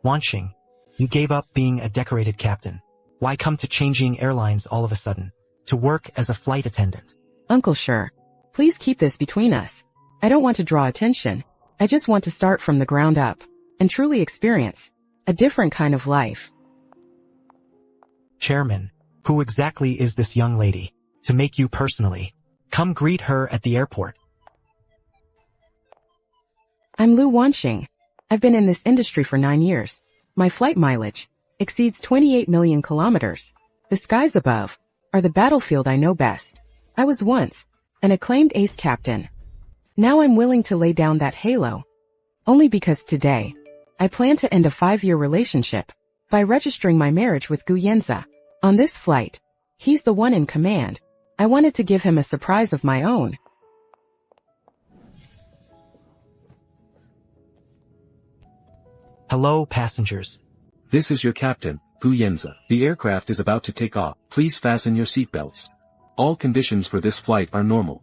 Wanxing, you gave up being a decorated captain. Why come to changing airlines all of a sudden? To work as a flight attendant? Uncle Sure, please keep this between us. I don't want to draw attention. I just want to start from the ground up and truly experience a different kind of life. Chairman, who exactly is this young lady? To make you personally. Come greet her at the airport. I'm Lu Wanxing. I've been in this industry for 9 years. My flight mileage exceeds 28 million kilometers. The skies above are the battlefield I know best. I was once an acclaimed ace captain. Now I'm willing to lay down that halo. Only because today, I plan to end a 5-year relationship by registering my marriage with Gu Yanzi. On this flight, he's the one in command. I wanted to give him a surprise of my own. Hello, passengers. This is your captain, Gu Yanzi. The aircraft is about to take off. Please fasten your seatbelts. All conditions for this flight are normal.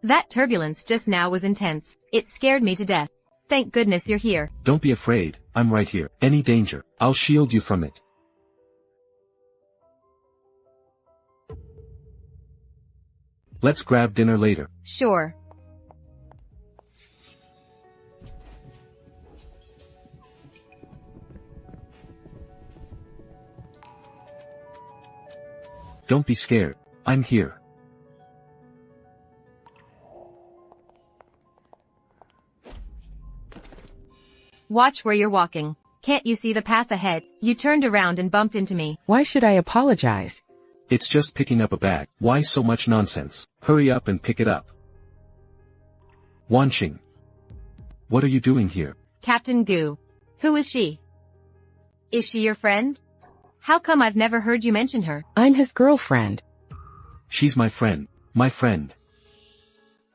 That turbulence just now was intense. It scared me to death. Thank goodness you're here. Don't be afraid, I'm right here. Any danger, I'll shield you from it. Let's grab dinner later. Sure. Don't be scared, I'm here. Watch where you're walking. Can't you see the path ahead? You turned around and bumped into me. Why should I apologize? It's just picking up a bag. Why so much nonsense? Hurry up and pick it up. Wanxing. What are you doing here? Captain Gu. Who is she? Is she your friend? How come I've never heard you mention her? I'm his girlfriend. She's my friend. My friend.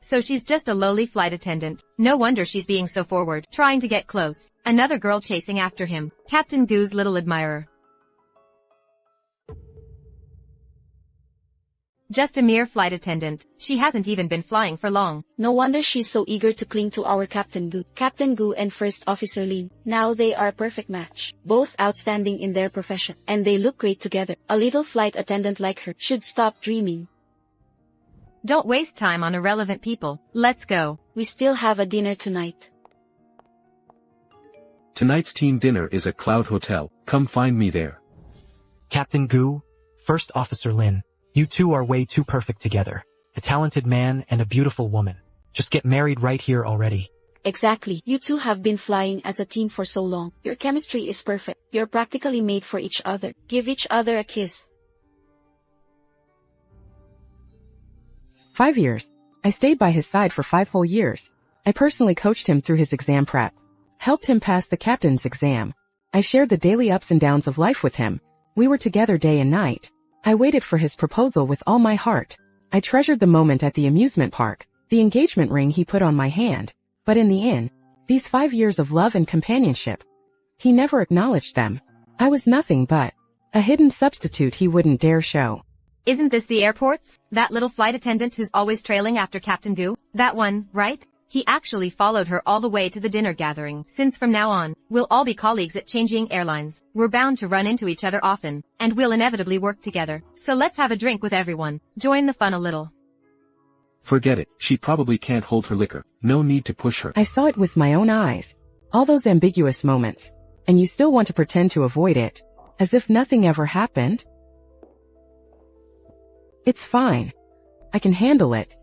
So she's just a lowly flight attendant. No wonder she's being so forward, trying to get close. Another girl chasing after him. Captain Gu's little admirer. Just a mere flight attendant. She hasn't even been flying for long. No wonder she's so eager to cling to our Captain Gu. Captain Gu and First Officer Lin. Now they are a perfect match. Both outstanding in their profession. And they look great together. A little flight attendant like her should stop dreaming. Don't waste time on irrelevant people. Let's go. We still have a dinner tonight. Tonight's team dinner is at Cloud Hotel. Come find me there. Captain Gu, First Officer Lin, you two are way too perfect together. A talented man and a beautiful woman. Just get married right here already. Exactly. You two have been flying as a team for so long. Your chemistry is perfect. You're practically made for each other. Give each other a kiss. 5 years. I stayed by his side for 5 whole years. I personally coached him through his exam prep. Helped him pass the captain's exam. I shared the daily ups and downs of life with him. We were together day and night. I waited for his proposal with all my heart. I treasured the moment at the amusement park, the engagement ring he put on my hand. But in the end, these 5 years of love and companionship, he never acknowledged them. I was nothing but a hidden substitute he wouldn't dare show. Isn't this the airport's? That little flight attendant who's always trailing after Captain Gu? That one, right? He actually followed her all the way to the dinner gathering. Since from now on, we'll all be colleagues at changing airlines. We're bound to run into each other often, and we'll inevitably work together. So let's have a drink with everyone. Join the fun a little. Forget it. She probably can't hold her liquor. No need to push her. I saw it with my own eyes. All those ambiguous moments. And you still want to pretend to avoid it. As if nothing ever happened? It's fine. I can handle it.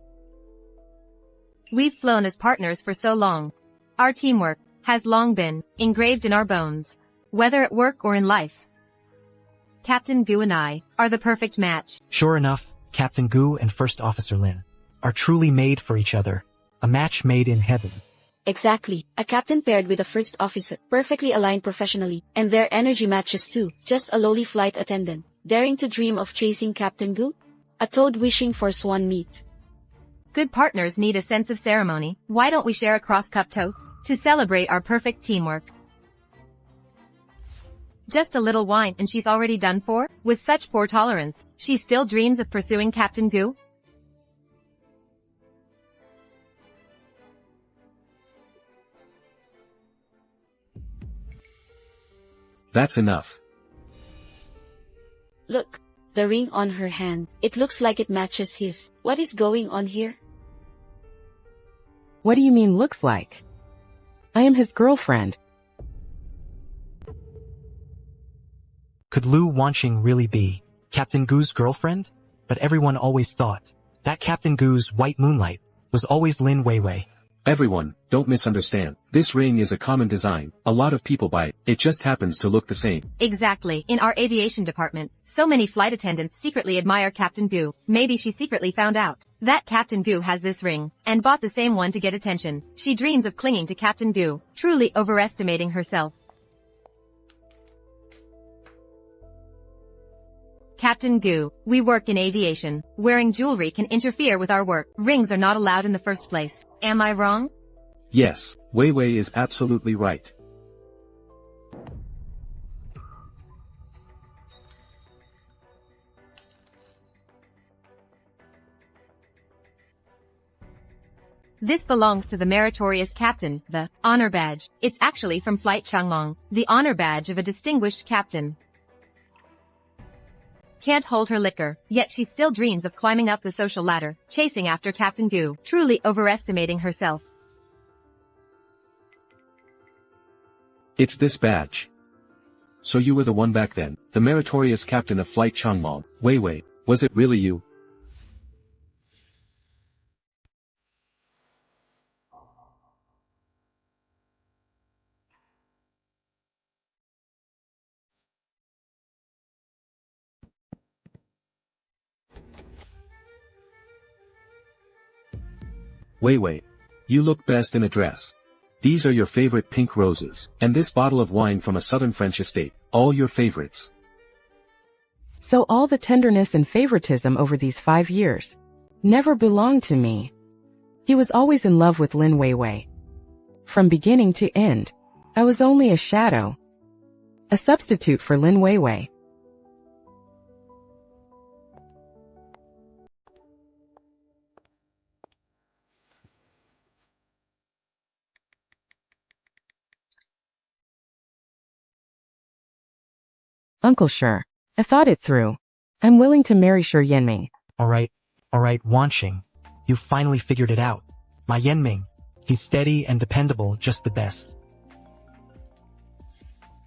We've flown as partners for so long. Our teamwork has long been engraved in our bones, whether at work or in life. Captain Gu and I are the perfect match. Sure enough, Captain Gu and First Officer Lin are truly made for each other. A match made in heaven. Exactly. A captain paired with a first officer, perfectly aligned professionally, and their energy matches too. Just a lowly flight attendant, daring to dream of chasing Captain Gu? A toad wishing for swan meat. Good partners need a sense of ceremony. Why don't we share a cross-cup toast to celebrate our perfect teamwork? Just a little wine and she's already done for? With such poor tolerance, she still dreams of pursuing Captain Gu? That's enough. Look, the ring on her hand. It looks like it matches his. What is going on here? What do you mean looks like? I am his girlfriend. Could Lu Wanqing really be Captain Gu's girlfriend? But everyone always thought that Captain Gu's white moonlight was always Lin Weiwei. Everyone, don't misunderstand. This ring is a common design. A lot of people buy it. It just happens to look the same. Exactly. In our aviation department, so many flight attendants secretly admire Captain Gu. Maybe she secretly found out that Captain Gu has this ring and bought the same one to get attention. She dreams of clinging to Captain Gu, truly overestimating herself. Captain Gu, we work in aviation. Wearing jewelry can interfere with our work. Rings are not allowed in the first place. Am I wrong? Yes, Weiwei is absolutely right. This belongs to the meritorious captain, the honor badge. It's actually from Flight Changlong, the honor badge of a distinguished captain. Can't hold her liquor, yet she still dreams of climbing up the social ladder, chasing after Captain Gu, truly overestimating herself. It's this badge. So you were the one back then, the meritorious captain of Flight Changlong. Weiwei, was it really you? Weiwei, you look best in a dress. These are your favorite pink roses, and this bottle of wine from a southern French estate, all your favorites. So all the tenderness and favoritism over these 5 years never belonged to me. He was always in love with Lin Weiwei. From beginning to end, I was only a shadow, a substitute for Lin Weiwei. Uncle Shi, I thought it through. I'm willing to marry Shi Yanming. Alright, Wanqing. You've finally figured it out. My Yanming. He's steady and dependable, just the best.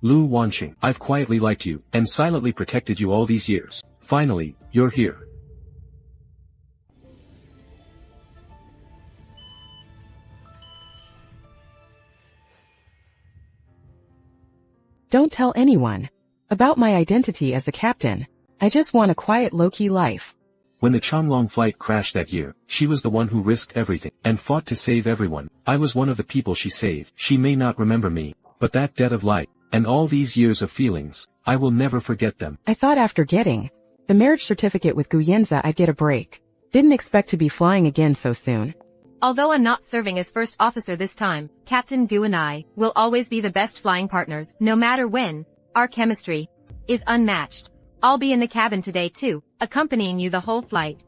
Lu Wanqing, I've quietly liked you, and silently protected you all these years. Finally, you're here. Don't tell anyone about my identity as a captain. I just want a quiet low-key life. When the Changlong flight crashed that year, she was the one who risked everything, and fought to save everyone. I was one of the people she saved. She may not remember me, but that debt of light, and all these years of feelings, I will never forget them. I thought after getting the marriage certificate with Gu Yanzi I'd get a break. Didn't expect to be flying again so soon. Although I'm not serving as first officer this time, Captain Gu and I will always be the best flying partners, no matter when. Our chemistry is unmatched. I'll be in the cabin today too, accompanying you the whole flight.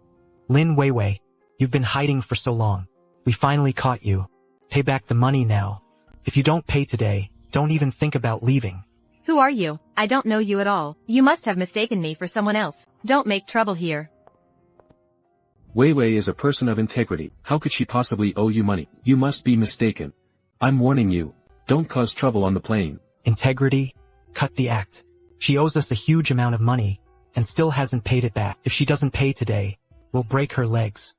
Lin Weiwei, you've been hiding for so long. We finally caught you. Pay back the money now. If you don't pay today, don't even think about leaving. Who are you? I don't know you at all. You must have mistaken me for someone else. Don't make trouble here. Weiwei is a person of integrity. How could she possibly owe you money? You must be mistaken. I'm warning you. Don't cause trouble on the plane. Integrity? Cut the act. She owes us a huge amount of money, and still hasn't paid it back. If she doesn't pay today, we'll break her legs.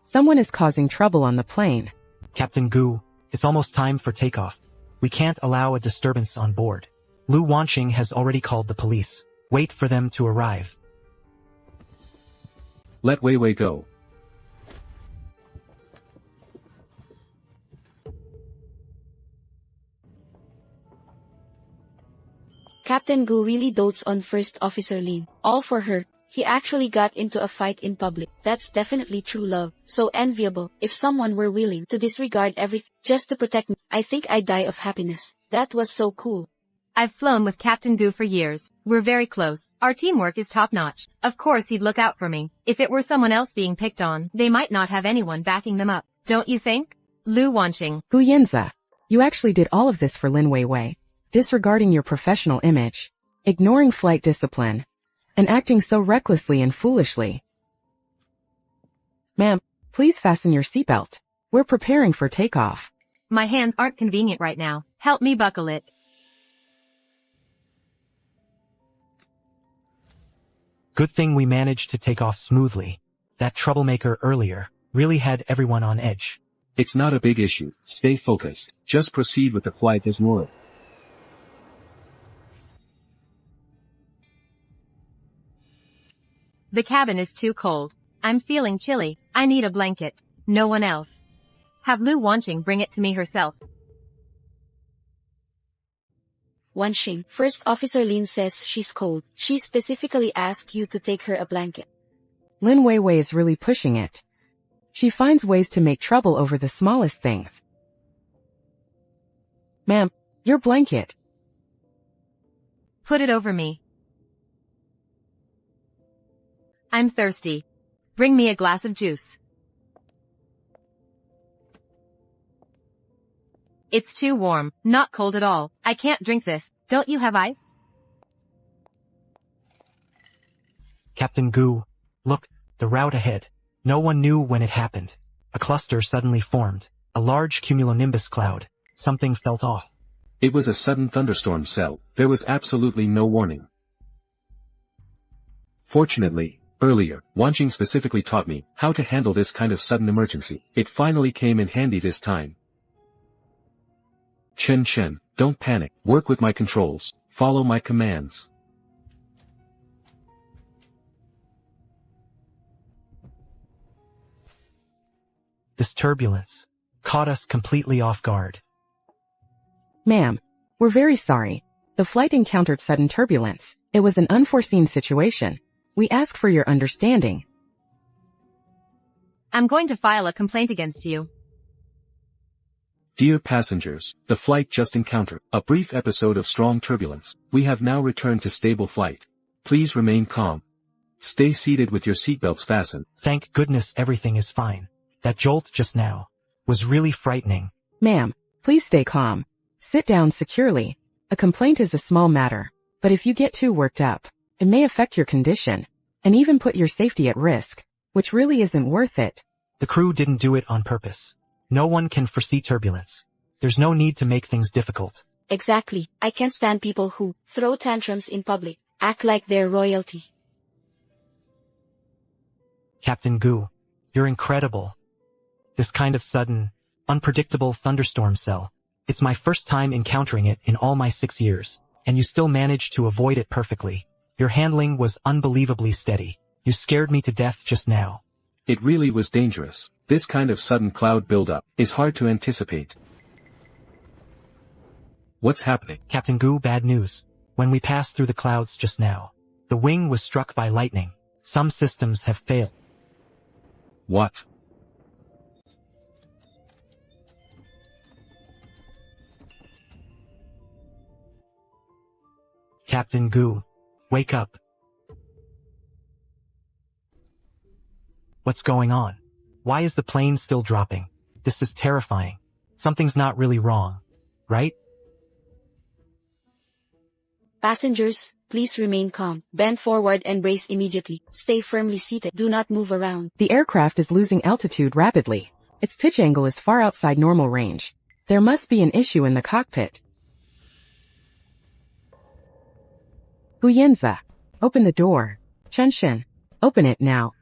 Someone is causing trouble on the plane. Captain Gu, it's almost time for takeoff. We can't allow a disturbance on board. Lu Wanqing has already called the police. Wait for them to arrive. Let Weiwei go. Captain Gu really dotes on First Officer Lin. All for her. He actually got into a fight in public. That's definitely true love. So enviable. If someone were willing to disregard everything just to protect me, I think I'd die of happiness. That was so cool. I've flown with Captain Goo for years. We're very close. Our teamwork is top-notch. Of course he'd look out for me. If it were someone else being picked on, they might not have anyone backing them up. Don't you think? Lu Wanqing. Gu Yanzi, you actually did all of this for Lin Weiwei, disregarding your professional image, ignoring flight discipline, and acting so recklessly and foolishly. Ma'am, please fasten your seatbelt. We're preparing for takeoff. My hands aren't convenient right now. Help me buckle it. Good thing we managed to take off smoothly. That troublemaker earlier really had everyone on edge. It's not a big issue. Stay focused. Just proceed with the flight as normal. The cabin is too cold. I'm feeling chilly. I need a blanket. No one else. Have Lu Wanqing bring it to me herself. Wanqing, First Officer Lin says she's cold. She specifically asked you to take her a blanket. Lin Weiwei is really pushing it. She finds ways to make trouble over the smallest things. Ma'am, your blanket. Put it over me. I'm thirsty. Bring me a glass of juice. It's too warm, not cold at all. I can't drink this. Don't you have ice? Captain Goo, look, the route ahead. No one knew when it happened. A cluster suddenly formed. A large cumulonimbus cloud. Something felt off. It was a sudden thunderstorm cell. There was absolutely no warning. Fortunately, earlier, Wanqing specifically taught me how to handle this kind of sudden emergency. It finally came in handy this time. Chen, don't panic. Work with my controls. Follow my commands. This turbulence caught us completely off guard. Ma'am, we're very sorry. The flight encountered sudden turbulence. It was an unforeseen situation. We ask for your understanding. I'm going to file a complaint against you. Dear passengers, the flight just encountered a brief episode of strong turbulence. We have now returned to stable flight. Please remain calm. Stay seated with your seatbelts fastened. Thank goodness everything is fine. That jolt just now was really frightening. Ma'am, please stay calm. Sit down securely. A complaint is a small matter, but if you get too worked up, it may affect your condition, and even put your safety at risk, which really isn't worth it. The crew didn't do it on purpose. No one can foresee turbulence. There's no need to make things difficult. Exactly. I can't stand people who throw tantrums in public, act like they're royalty. Captain Goo, you're incredible. This kind of sudden, unpredictable thunderstorm cell. It's my first time encountering it in all my 6 years, and you still managed to avoid it perfectly. Your handling was unbelievably steady. You scared me to death just now. It really was dangerous. This kind of sudden cloud buildup is hard to anticipate. What's happening? Captain Goo, bad news. When we passed through the clouds just now, the wing was struck by lightning. Some systems have failed. What? Captain Goo, wake up. What's going on? Why is the plane still dropping? This is terrifying. Something's not really wrong, right? Passengers, please remain calm. Bend forward and brace immediately. Stay firmly seated. Do not move around. The aircraft is losing altitude rapidly. Its pitch angle is far outside normal range. There must be an issue in the cockpit. Gu Yanzi, open the door. Chen, open it now.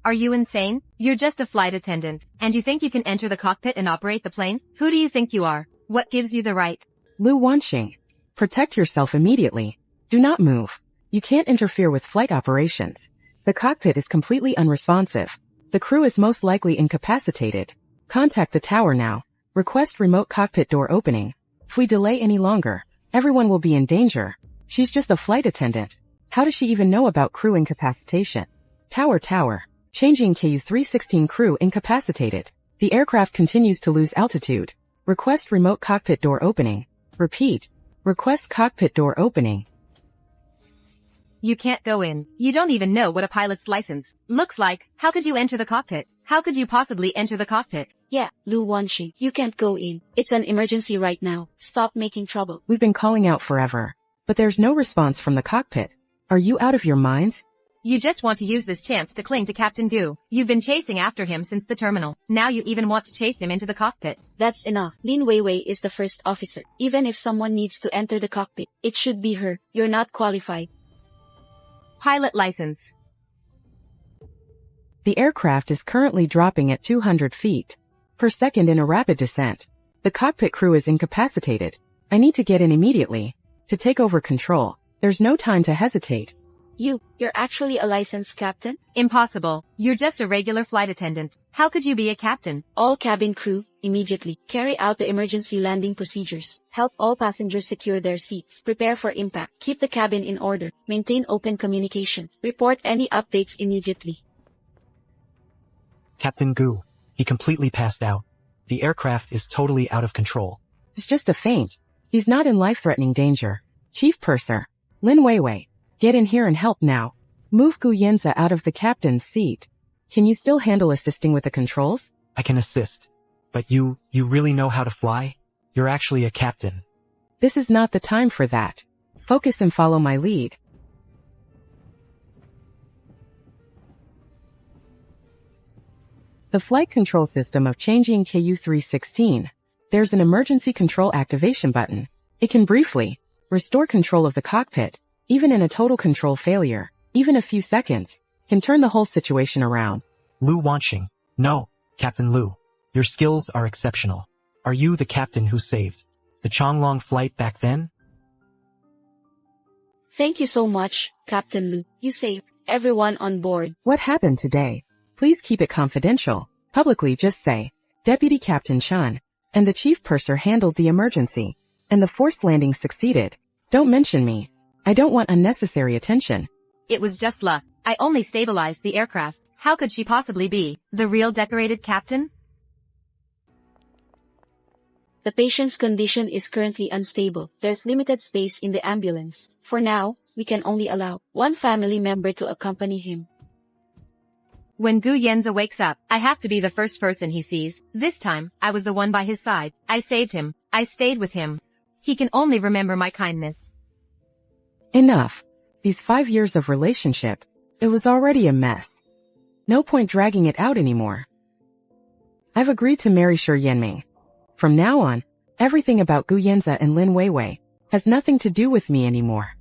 Are you insane? You're just a flight attendant, and you think you can enter the cockpit and operate the plane? Who do you think you are? What gives you the right? Lu Wanqing, protect yourself immediately. Do not move. You can't interfere with flight operations. The cockpit is completely unresponsive. The crew is most likely incapacitated. Contact the tower now. Request remote cockpit door opening. If we delay any longer, everyone will be in danger. She's just a flight attendant. How does she even know about crew incapacitation? Tower. Changing KU-316 crew incapacitated. The aircraft continues to lose altitude. Request remote cockpit door opening. Repeat. Request cockpit door opening. You can't go in. You don't even know what a pilot's license looks like. How could you enter the cockpit? How could you possibly enter the cockpit? Yeah, Lu Wanxi, you can't go in. It's an emergency right now. Stop making trouble. We've been calling out forever, but there's no response from the cockpit. Are you out of your minds? You just want to use this chance to cling to Captain Gu. You've been chasing after him since the terminal. Now you even want to chase him into the cockpit. That's enough. Lin Weiwei is the first officer. Even if someone needs to enter the cockpit, it should be her. You're not qualified. Pilot license. The aircraft is currently dropping at 200 feet per second in a rapid descent. The cockpit crew is incapacitated. I need to get in immediately to take over control. There's no time to hesitate. You're actually a licensed captain? Impossible. You're just a regular flight attendant. How could you be a captain? All cabin crew, immediately. Carry out the emergency landing procedures. Help all passengers secure their seats. Prepare for impact. Keep the cabin in order. Maintain open communication. Report any updates immediately. Captain Gu. He completely passed out. The aircraft is totally out of control. It's just a feint. He's not in life-threatening danger. Chief Purser. Lin Weiwei. Get in here and help now. Move Gu Yanzi out of the captain's seat. Can you still handle assisting with the controls? I can assist. But you really know how to fly? You're actually a captain. This is not the time for that. Focus and follow my lead. The flight control system of changing KU-316. There's an emergency control activation button. It can briefly restore control of the cockpit. Even in a total control failure, even a few seconds, can turn the whole situation around. Lu Wanxing. No, Captain Lu. Your skills are exceptional. Are you the captain who saved the Chonglong flight back then? Thank you so much, Captain Lu. You saved everyone on board. What happened today? Please keep it confidential. Publicly just say, Deputy Captain Chen and the Chief Purser handled the emergency, and the forced landing succeeded. Don't mention me. I don't want unnecessary attention. It was just luck. I only stabilized the aircraft. How could she possibly be the real decorated captain? The patient's condition is currently unstable. There's limited space in the ambulance. For now, we can only allow one family member to accompany him. When Gu Yanzi wakes up, I have to be the first person he sees. This time, I was the one by his side. I saved him. I stayed with him. He can only remember my kindness. Enough. These 5 years of relationship, it was already a mess. No point dragging it out anymore. I've agreed to marry Shi Yanming. From now on, everything about Gu Yanzi and Lin Weiwei has nothing to do with me anymore.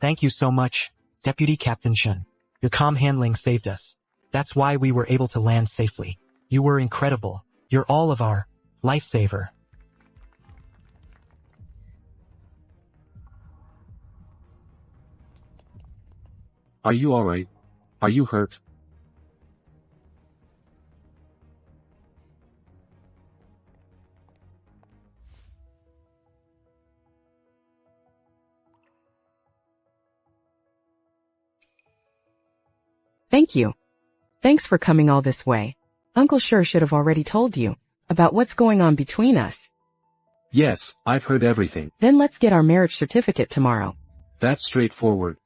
Thank you so much, Deputy Captain Chen. Your calm handling saved us. That's why we were able to land safely. You were incredible. You're all of our lifesaver. Are you alright? Are you hurt? Thank you. Thanks for coming all this way. Uncle Sure should have already told you about what's going on between us. Yes, I've heard everything. Then let's get our marriage certificate tomorrow. That's straightforward.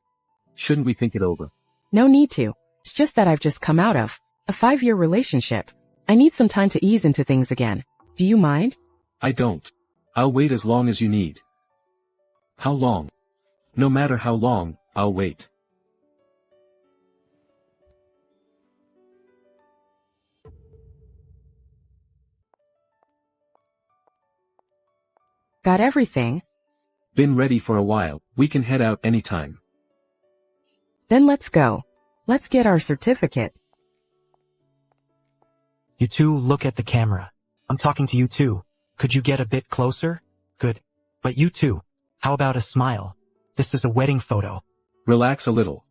Shouldn't we think it over? No need to. It's just that I've just come out of a 5-year relationship. I need some time to ease into things again. Do you mind? I don't. I'll wait as long as you need. How long? No matter how long, I'll wait. Got everything? Been ready for a while. We can head out anytime. Then let's go. Let's get our certificate. You two look at the camera. I'm talking to you too. Could you get a bit closer? Good. But you too. How about a smile? This is a wedding photo. Relax a little.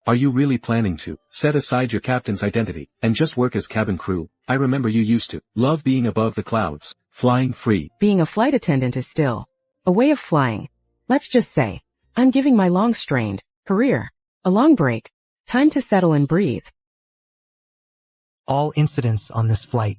Are you really planning to set aside your captain's identity and just work as cabin crew? I remember you used to love being above the clouds, flying free. Being a flight attendant is still a way of flying. Let's just say, I'm giving my long-strained career a long break. Time to settle and breathe. All incidents on this flight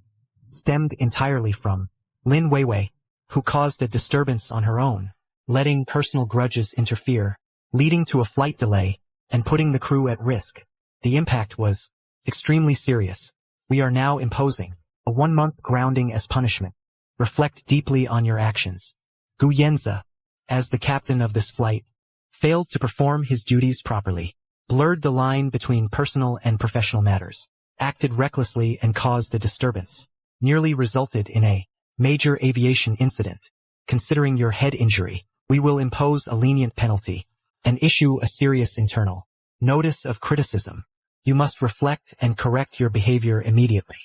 stemmed entirely from Lin Weiwei, who caused a disturbance on her own, letting personal grudges interfere, leading to a flight delay, and putting the crew at risk. The impact was extremely serious. We are now imposing a 1-month grounding as punishment. Reflect deeply on your actions. Gu Yanze, as the captain of this flight, failed to perform his duties properly, blurred the line between personal and professional matters, acted recklessly and caused a disturbance, nearly resulted in a major aviation incident. Considering your head injury, we will impose a lenient penalty and issue a serious internal notice of criticism. You must reflect and correct your behavior immediately.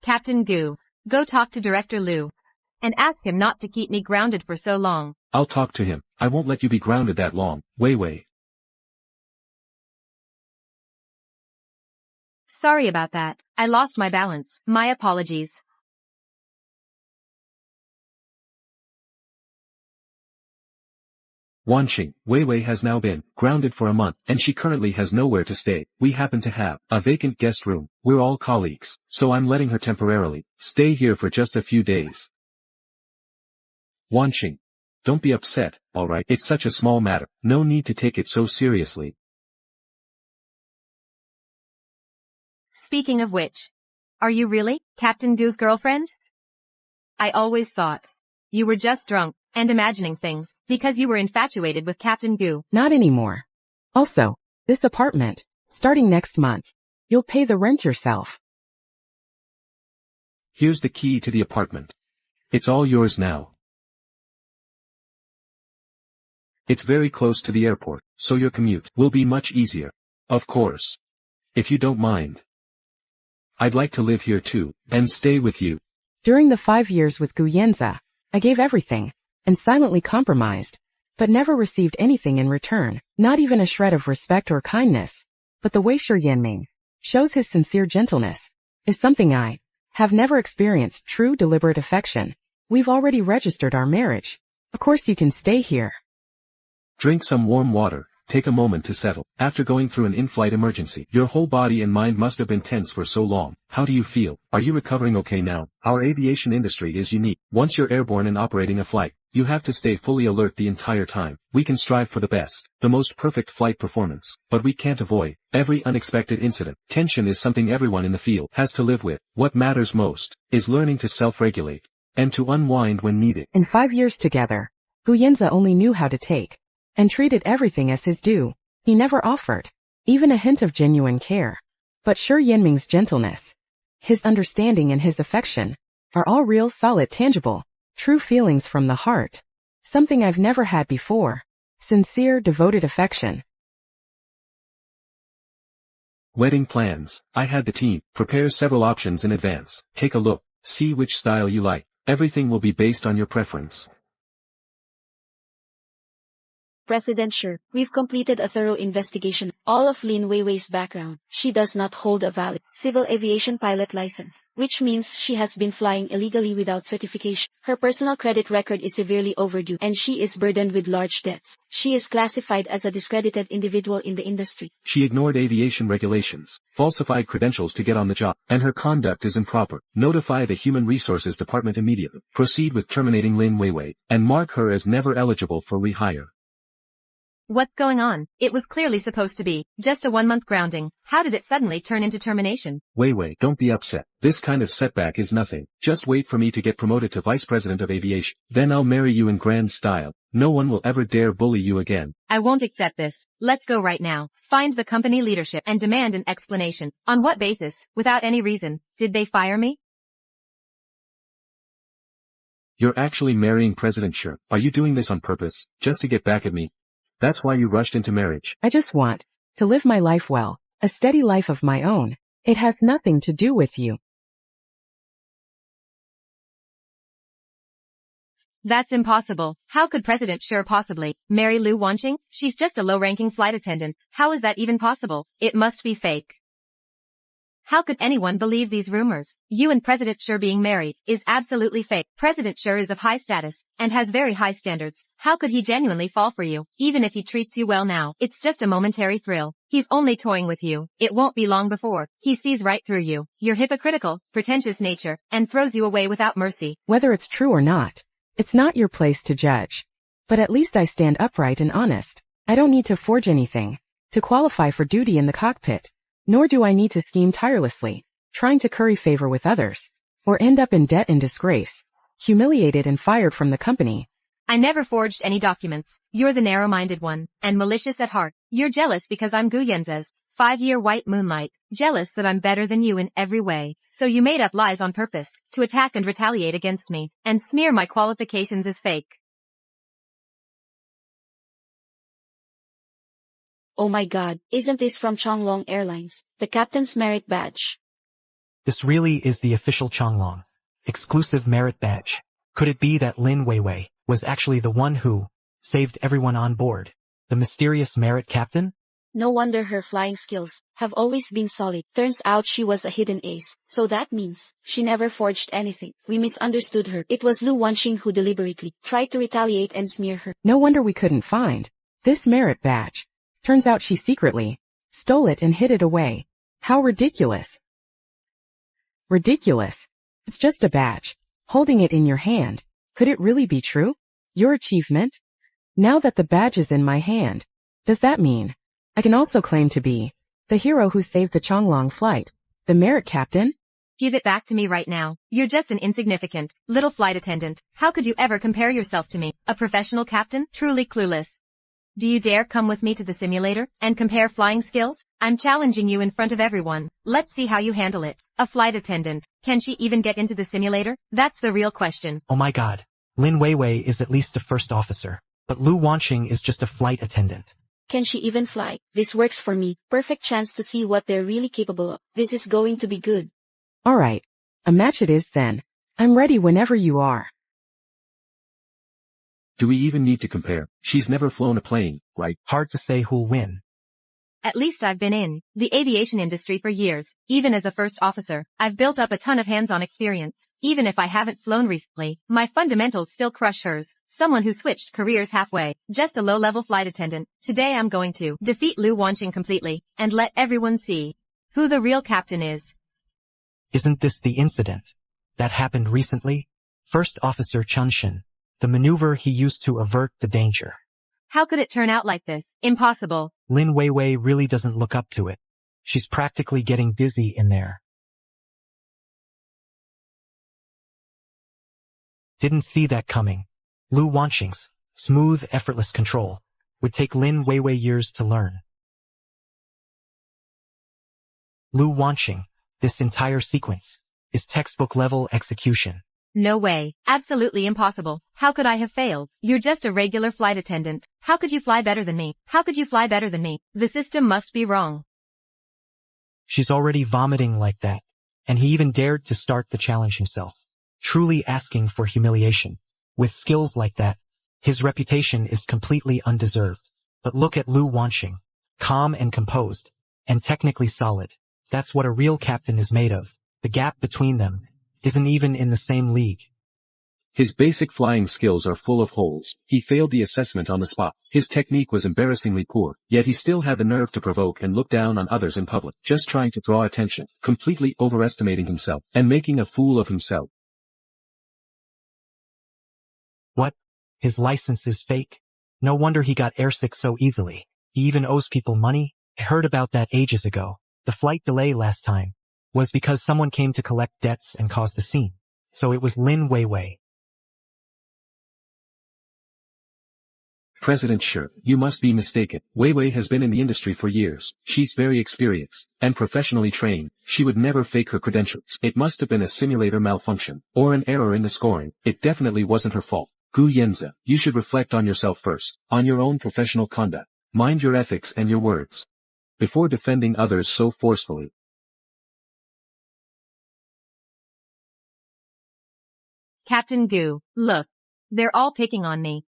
Captain Gu, go talk to Director Liu and ask him not to keep me grounded for so long. I'll talk to him. I won't let you be grounded that long, Weiwei. Sorry about that. I lost my balance. My apologies. Wanxing, Weiwei has now been grounded for a month, and she currently has nowhere to stay. We happen to have a vacant guest room. We're all colleagues, so I'm letting her temporarily stay here for just a few days. Wanxing, don't be upset, alright? It's such a small matter. No need to take it so seriously. Speaking of which, are you really Captain Gu's girlfriend? I always thought you were just drunk and imagining things because you were infatuated with Captain Gu. Not anymore. Also, this apartment, starting next month, you'll pay the rent yourself. Here's the key to the apartment. It's all yours now. It's very close to the airport, so your commute will be much easier. Of course. If you don't mind. I'd like to live here too, and stay with you. During the 5 years with Gu Yanze, I gave everything, and silently compromised, but never received anything in return, not even a shred of respect or kindness. But the way Shi Yanming shows his sincere gentleness is something I have never experienced. True deliberate affection. We've already registered our marriage. Of course you can stay here. Drink some warm water. Take a moment to settle. After going through an in-flight emergency, your whole body and mind must have been tense for so long. How do you feel? Are you recovering okay now? Our aviation industry is unique. Once you're airborne and operating a flight, you have to stay fully alert the entire time. We can strive for the best, the most perfect flight performance, but we can't avoid every unexpected incident. Tension is something everyone in the field has to live with. What matters most is learning to self-regulate and to unwind when needed. In 5 years together, Gu Yanze only knew how to take and treated everything as his due. He never offered even a hint of genuine care. But Shi Yanming's gentleness, his understanding and his affection are all real, solid, tangible, true feelings from the heart. Something I've never had before. Sincere, devoted affection. Wedding plans. I had the team prepare several options in advance. Take a look, see which style you like. Everything will be based on your preference. President Shi, we've completed a thorough investigation. All of Lin Weiwei's background. She does not hold a valid civil aviation pilot license, which means she has been flying illegally without certification. Her personal credit record is severely overdue, and she is burdened with large debts. She is classified as a discredited individual in the industry. She ignored aviation regulations, falsified credentials to get on the job, and her conduct is improper. Notify the Human Resources Department immediately. Proceed with terminating Lin Weiwei, and mark her as never eligible for rehire. What's going on? It was clearly supposed to be just a 1-month grounding. How did it suddenly turn into termination? Weiwei, don't be upset. This kind of setback is nothing. Just wait for me to get promoted to Vice President of Aviation. Then I'll marry you in grand style. No one will ever dare bully you again. I won't accept this. Let's go right now. Find the company leadership and demand an explanation. On what basis, without any reason, did they fire me? You're actually marrying President Shi. Are you doing this on purpose, just to get back at me? That's why you rushed into marriage. I just want to live my life well, a steady life of my own. It has nothing to do with you. That's impossible. How could President Sure possibly marry Lu Wanqing? She's just a low-ranking flight attendant. How is that even possible? It must be fake. How could anyone believe these rumors? You and President Sure being married is absolutely fake. President Sure is of high status and has very high standards. How could he genuinely fall for you? Even if he treats you well now, it's just a momentary thrill. He's only toying with you. It won't be long before he sees right through you, your hypocritical, pretentious nature, and throws you away without mercy. Whether it's true or not, it's not your place to judge. But at least I stand upright and honest. I don't need to forge anything to qualify for duty in the cockpit. Nor do I need to scheme tirelessly, trying to curry favor with others, or end up in debt and disgrace, humiliated and fired from the company. I never forged any documents. You're the narrow-minded one, and malicious at heart. You're jealous because I'm Gu Yenze's 5-year white moonlight, jealous that I'm better than you in every way. So you made up lies on purpose, to attack and retaliate against me, and smear my qualifications as fake. Oh my god, isn't this from Chonglong Airlines, the captain's merit badge? This really is the official Chonglong exclusive merit badge. Could it be that Lin Weiwei was actually the one who saved everyone on board? The mysterious merit captain? No wonder her flying skills have always been solid. Turns out she was a hidden ace. So that means she never forged anything. We misunderstood her. It was Lu Wanqing who deliberately tried to retaliate and smear her. No wonder we couldn't find this merit badge. Turns out she secretly stole it and hid it away. How ridiculous. Ridiculous. It's just a badge. Holding it in your hand. Could it really be true? Your achievement? Now that the badge is in my hand, does that mean I can also claim to be the hero who saved the Chonglong flight, the merit captain? Give it back to me right now. You're just an insignificant little flight attendant. How could you ever compare yourself to me, a professional captain? Truly clueless. Do you dare come with me to the simulator and compare flying skills? I'm challenging you in front of everyone. Let's see how you handle it. A flight attendant. Can she even get into the simulator? That's the real question. Oh my god. Lin Weiwei is at least a first officer, but Lu Wanqing is just a flight attendant. Can she even fly? This works for me. Perfect chance to see what they're really capable of. This is going to be good. Alright. A match it is then. I'm ready whenever you are. Do we even need to compare? She's never flown a plane, right? Hard to say who'll win. At least I've been in the aviation industry for years. Even as a first officer, I've built up a ton of hands-on experience. Even if I haven't flown recently, my fundamentals still crush hers. Someone who switched careers halfway, just a low-level flight attendant. Today I'm going to defeat Lu Wanqing completely, and let everyone see who the real captain is. Isn't this the incident that happened recently? First Officer Chunshin. The maneuver he used to avert the danger. How could it turn out like this? Impossible. Lin Weiwei really doesn't look up to it. She's practically getting dizzy in there. Didn't see that coming. Lu Wanqing's smooth, effortless control would take Lin Weiwei years to learn. Lu Wanqing, this entire sequence is textbook-level execution. No way. Absolutely impossible. How could I have failed? You're just a regular flight attendant. How could you fly better than me? How could you fly better than me? The system must be wrong. She's already vomiting like that, and he even dared to start the challenge himself, truly asking for humiliation. With skills like that, his reputation is completely undeserved. But look at Lu Wanqing, calm and composed, and technically solid. That's what a real captain is made of. The gap between them isn't even in the same league. His basic flying skills are full of holes. He failed the assessment on the spot. His technique was embarrassingly poor, yet he still had the nerve to provoke and look down on others in public, just trying to draw attention, completely overestimating himself, and making a fool of himself. What? His license is fake? No wonder he got airsick so easily. He even owes people money? I heard about that ages ago. The flight delay last time was because someone came to collect debts and caused a scene. So it was Lin Weiwei. President Sure, you must be mistaken. Weiwei has been in the industry for years. She's very experienced and professionally trained. She would never fake her credentials. It must have been a simulator malfunction or an error in the scoring. It definitely wasn't her fault. Gu Yenze, you should reflect on yourself first, on your own professional conduct. Mind your ethics and your words before defending others so forcefully. Captain Gu, look. They're all picking on me.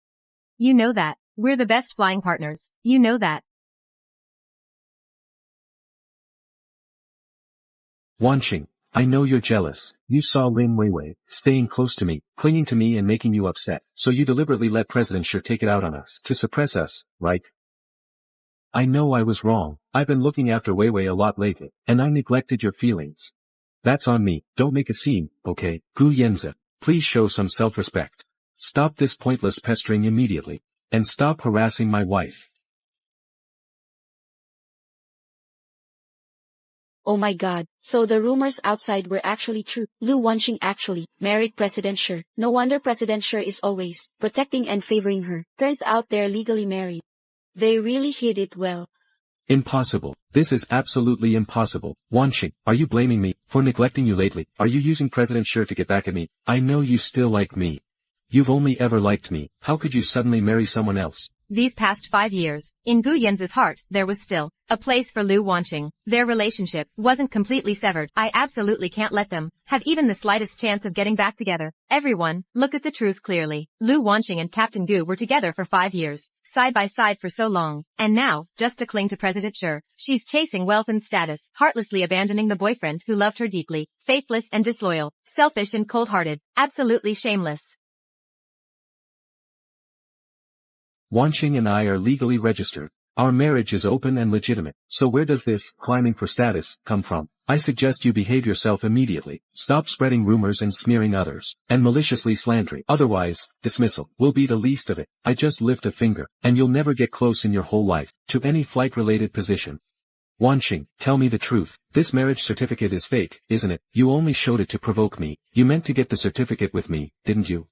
You know that. We're the best flying partners. You know that. Wanqing, I know you're jealous. You saw Lin Weiwei staying close to me, clinging to me and making you upset. So you deliberately let President Shi take it out on us, to suppress us, right? I know I was wrong. I've been looking after Weiwei a lot lately, and I neglected your feelings. That's on me. Don't make a scene, okay? Gu Yanzi, please show some self-respect. Stop this pointless pestering immediately. And stop harassing my wife. Oh my god, so the rumors outside were actually true. Lu Wanqing actually married President Shi. No wonder President Shi is always protecting and favoring her. Turns out they're legally married. They really hid it well. Impossible. This is absolutely impossible. Wanqing, are you blaming me for neglecting you lately? Are you using President Shi to get back at me? I know you still like me. You've only ever liked me. How could you suddenly marry someone else? These past 5 years, in Gu Yanzi's heart, there was still a place for Lu Wanqing. Their relationship wasn't completely severed. I absolutely can't let them have even the slightest chance of getting back together. Everyone, look at the truth clearly. Lu Wanqing and Captain Gu were together for 5 years, side by side for so long. And now, just to cling to President Shi, she's chasing wealth and status, heartlessly abandoning the boyfriend who loved her deeply, faithless and disloyal, selfish and cold-hearted, absolutely shameless. Wanqing and I are legally registered. Our marriage is open and legitimate. So where does this climbing for status come from? I suggest you behave yourself immediately. Stop spreading rumors and smearing others, and maliciously slandering. Otherwise, dismissal will be the least of it. I just lift a finger, and you'll never get close in your whole life to any flight-related position. Wanqing, tell me the truth. This marriage certificate is fake, isn't it? You only showed it to provoke me. You meant to get the certificate with me, didn't you?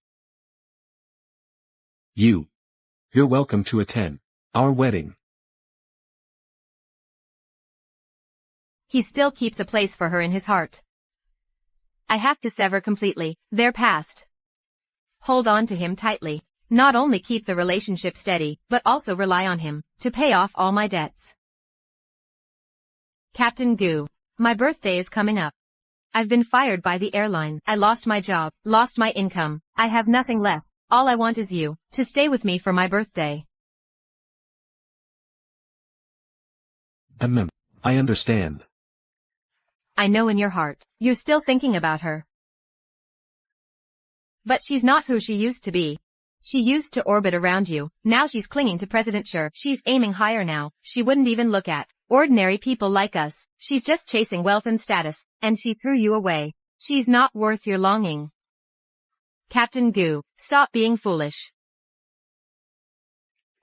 You're welcome to attend our wedding. He still keeps a place for her in his heart. I have to sever completely their past. Hold on to him tightly. Not only keep the relationship steady, but also rely on him to pay off all my debts. Captain Gu, my birthday is coming up. I've been fired by the airline. I lost my job, lost my income. I have nothing left. All I want is you to stay with me for my birthday. I understand. I know in your heart, you're still thinking about her. But she's not who she used to be. She used to orbit around you. Now she's clinging to President Shi. She's aiming higher now. She wouldn't even look at ordinary people like us. She's just chasing wealth and status. And she threw you away. She's not worth your longing. Captain Gu, stop being foolish.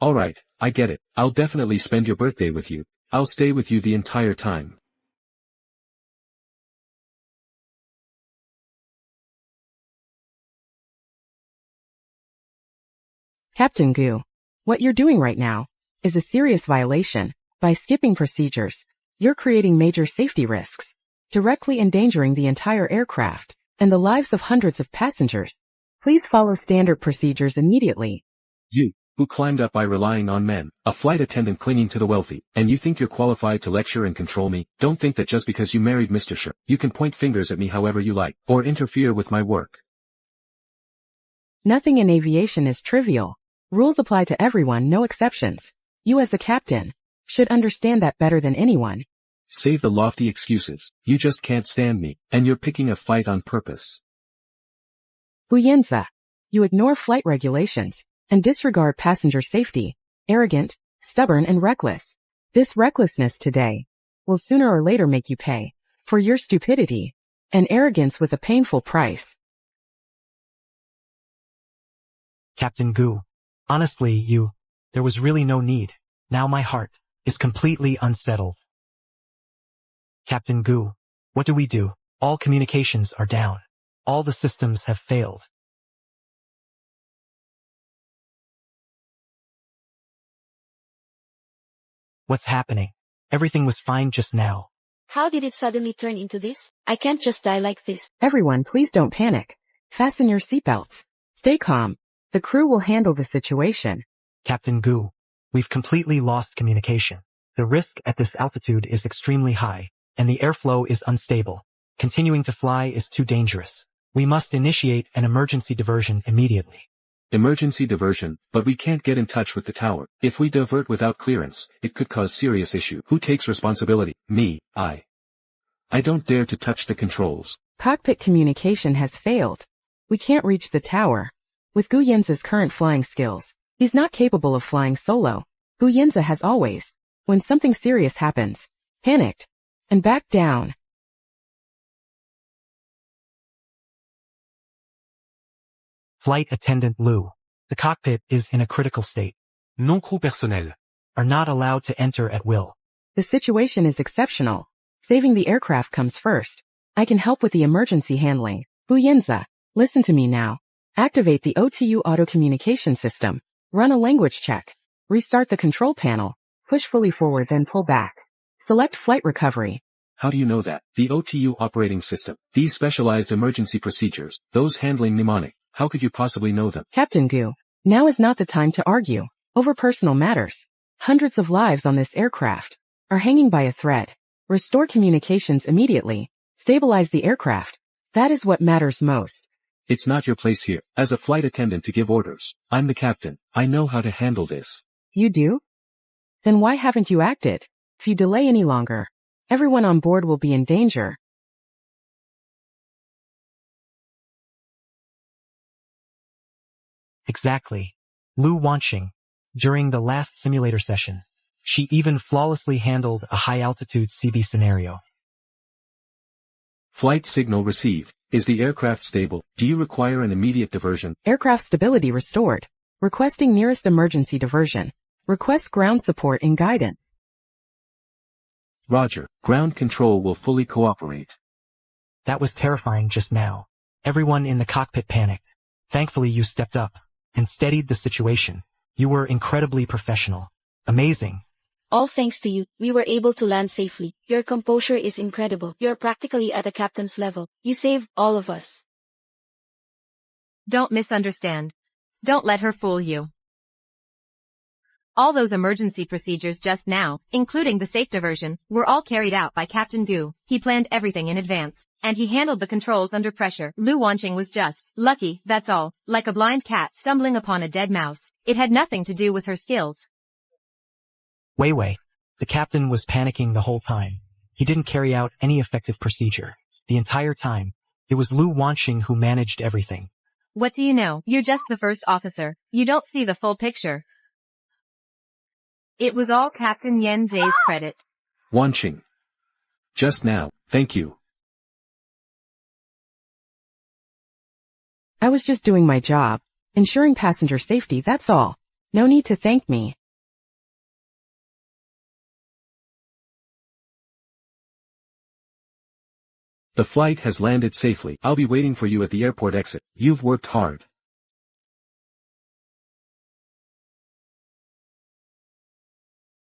Alright, I get it. I'll definitely spend your birthday with you. I'll stay with you the entire time. Captain Gu, what you're doing right now is a serious violation. By skipping procedures, you're creating major safety risks, directly endangering the entire aircraft and the lives of hundreds of passengers. Please follow standard procedures immediately. You, who climbed up by relying on men, a flight attendant clinging to the wealthy, and you think you're qualified to lecture and control me? Don't think that just because you married Mr. Shi, you can point fingers at me however you like, or interfere with my work. Nothing in aviation is trivial. Rules apply to everyone, no exceptions. You as a captain should understand that better than anyone. Save the lofty excuses. You just can't stand me, and you're picking a fight on purpose. Gu Yanzi, you ignore flight regulations and disregard passenger safety. Arrogant, stubborn and reckless. This recklessness today will sooner or later make you pay for your stupidity and arrogance with a painful price. Captain Gu, honestly, there was really no need. Now my heart is completely unsettled. Captain Gu, what do we do? All communications are down. All the systems have failed. What's happening? Everything was fine just now. How did it suddenly turn into this? I can't just die like this. Everyone, please don't panic. Fasten your seatbelts. Stay calm. The crew will handle the situation. Captain Gu, we've completely lost communication. The risk at this altitude is extremely high, and the airflow is unstable. Continuing to fly is too dangerous. We must initiate an emergency diversion immediately. Emergency diversion, but we can't get in touch with the tower. If we divert without clearance, it could cause serious issue. Who takes responsibility? Me, I. I don't dare to touch the controls. Cockpit communication has failed. We can't reach the tower. With Gu Yinza's current flying skills, he's not capable of flying solo. Gu Yinza has always, when something serious happens, panicked and backed down. Flight Attendant Lu. The cockpit is in a critical state. Non-crew personnel. Are not allowed to enter at will. The situation is exceptional. Saving the aircraft comes first. I can help with the emergency handling. Gu Yinza, listen to me now. Activate the OTU auto communication system. Run a language check. Restart the control panel. Push fully forward then pull back. Select flight recovery. How do you know that? The OTU operating system. These specialized emergency procedures, those handling mnemonic. How could you possibly know them? Captain Gu, now is not the time to argue over personal matters. Hundreds of lives on this aircraft are hanging by a thread. Restore communications immediately. Stabilize the aircraft. That is what matters most. It's not your place here, as a flight attendant, to give orders. I'm the captain. I know how to handle this. You do? Then why haven't you acted? If you delay any longer, everyone on board will be in danger. Exactly. Lu Wanqing. During the last simulator session, she even flawlessly handled a high-altitude CB scenario. Flight signal received. Is the aircraft stable? Do you require an immediate diversion? Aircraft stability restored. Requesting nearest emergency diversion. Request ground support and guidance. Roger. Ground control will fully cooperate. That was terrifying just now. Everyone in the cockpit panicked. Thankfully you stepped up and steadied the situation. You were incredibly professional. Amazing. All thanks to you, we were able to land safely. Your composure is incredible. You're practically at a captain's level. You saved all of us. Don't misunderstand. Don't let her fool you. All those emergency procedures just now, including the safe diversion, were all carried out by Captain Gu. He planned everything in advance, and he handled the controls under pressure. Lu Wanqing was just lucky, that's all, like a blind cat stumbling upon a dead mouse. It had nothing to do with her skills. Wei. The captain was panicking the whole time. He didn't carry out any effective procedure. The entire time, it was Lu Wanqing who managed everything. What do you know? You're just the first officer. You don't see the full picture. It was all Captain Yen Zhe's credit. Wanqing. Just now, thank you. I was just doing my job, ensuring passenger safety, that's all. No need to thank me. The flight has landed safely. I'll be waiting for you at the airport exit. You've worked hard.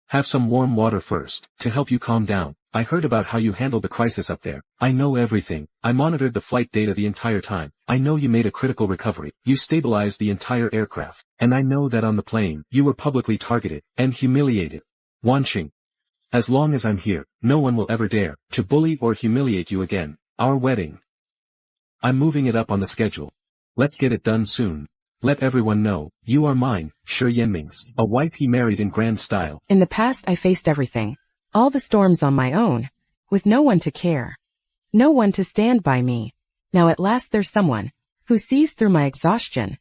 Have some warm water first, to help you calm down. I heard about how you handled the crisis up there. I know everything. I monitored the flight data the entire time. I know you made a critical recovery. You stabilized the entire aircraft. And I know that on the plane, you were publicly targeted and humiliated. Wanqing. As long as I'm here, no one will ever dare to bully or humiliate you again. Our wedding. I'm moving it up on the schedule. Let's get it done soon. Let everyone know, you are mine, Shi Yanming's, a wife he married in grand style. In the past I faced everything. All the storms on my own. With no one to care. No one to stand by me. Now at last there's someone who sees through my exhaustion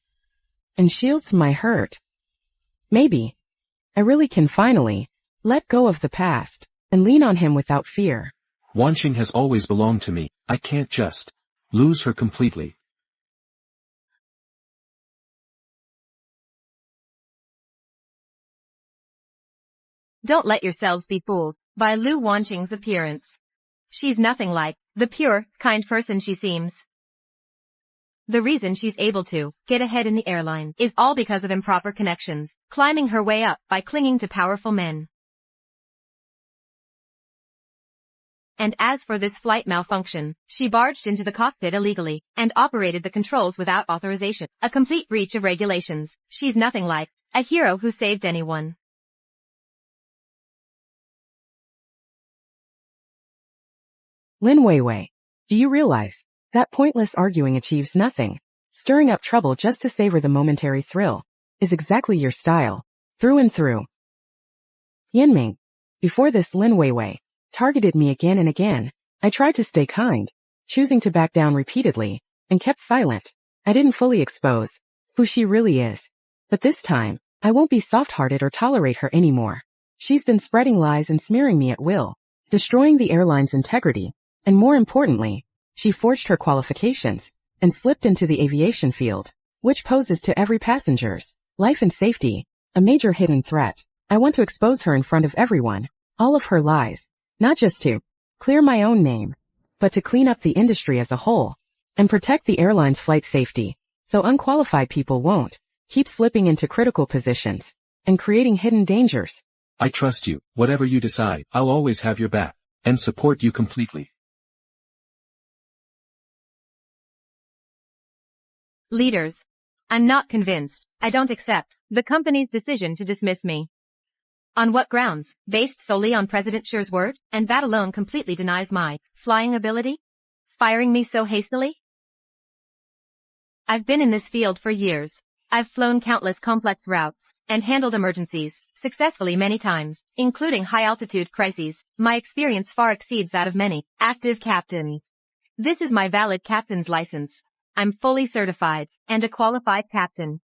and shields my hurt. Maybe I really can finally let go of the past and lean on him without fear. Wanqing has always belonged to me. I can't just lose her completely. Don't let yourselves be fooled by Lu Wanqing's appearance. She's nothing like the pure, kind person she seems. The reason she's able to get ahead in the airline is all because of improper connections, climbing her way up by clinging to powerful men. And as for this flight malfunction, she barged into the cockpit illegally and operated the controls without authorization. A complete breach of regulations. She's nothing like a hero who saved anyone. Lin Weiwei, do you realize that pointless arguing achieves nothing? Stirring up trouble just to savor the momentary thrill is exactly your style, through and through. Yinming. Before this, Lin Weiwei targeted me again and again. I tried to stay kind, choosing to back down repeatedly, and kept silent. I didn't fully expose who she really is. But this time, I won't be soft-hearted or tolerate her anymore. She's been spreading lies and smearing me at will, destroying the airline's integrity, and more importantly, she forged her qualifications and slipped into the aviation field, which poses to every passenger's life and safety a major hidden threat. I want to expose her in front of everyone, all of her lies, not just to clear my own name, but to clean up the industry as a whole and protect the airline's flight safety, so unqualified people won't keep slipping into critical positions and creating hidden dangers. I trust you. Whatever you decide, I'll always have your back and support you completely. Leaders. I'm not convinced. I don't accept the company's decision to dismiss me. On what grounds? Based solely on President Shi's word, and that alone completely denies my flying ability? Firing me so hastily? I've been in this field for years. I've flown countless complex routes and handled emergencies successfully many times, including high-altitude crises. My experience far exceeds that of many active captains. This is my valid captain's license. I'm fully certified and a qualified captain.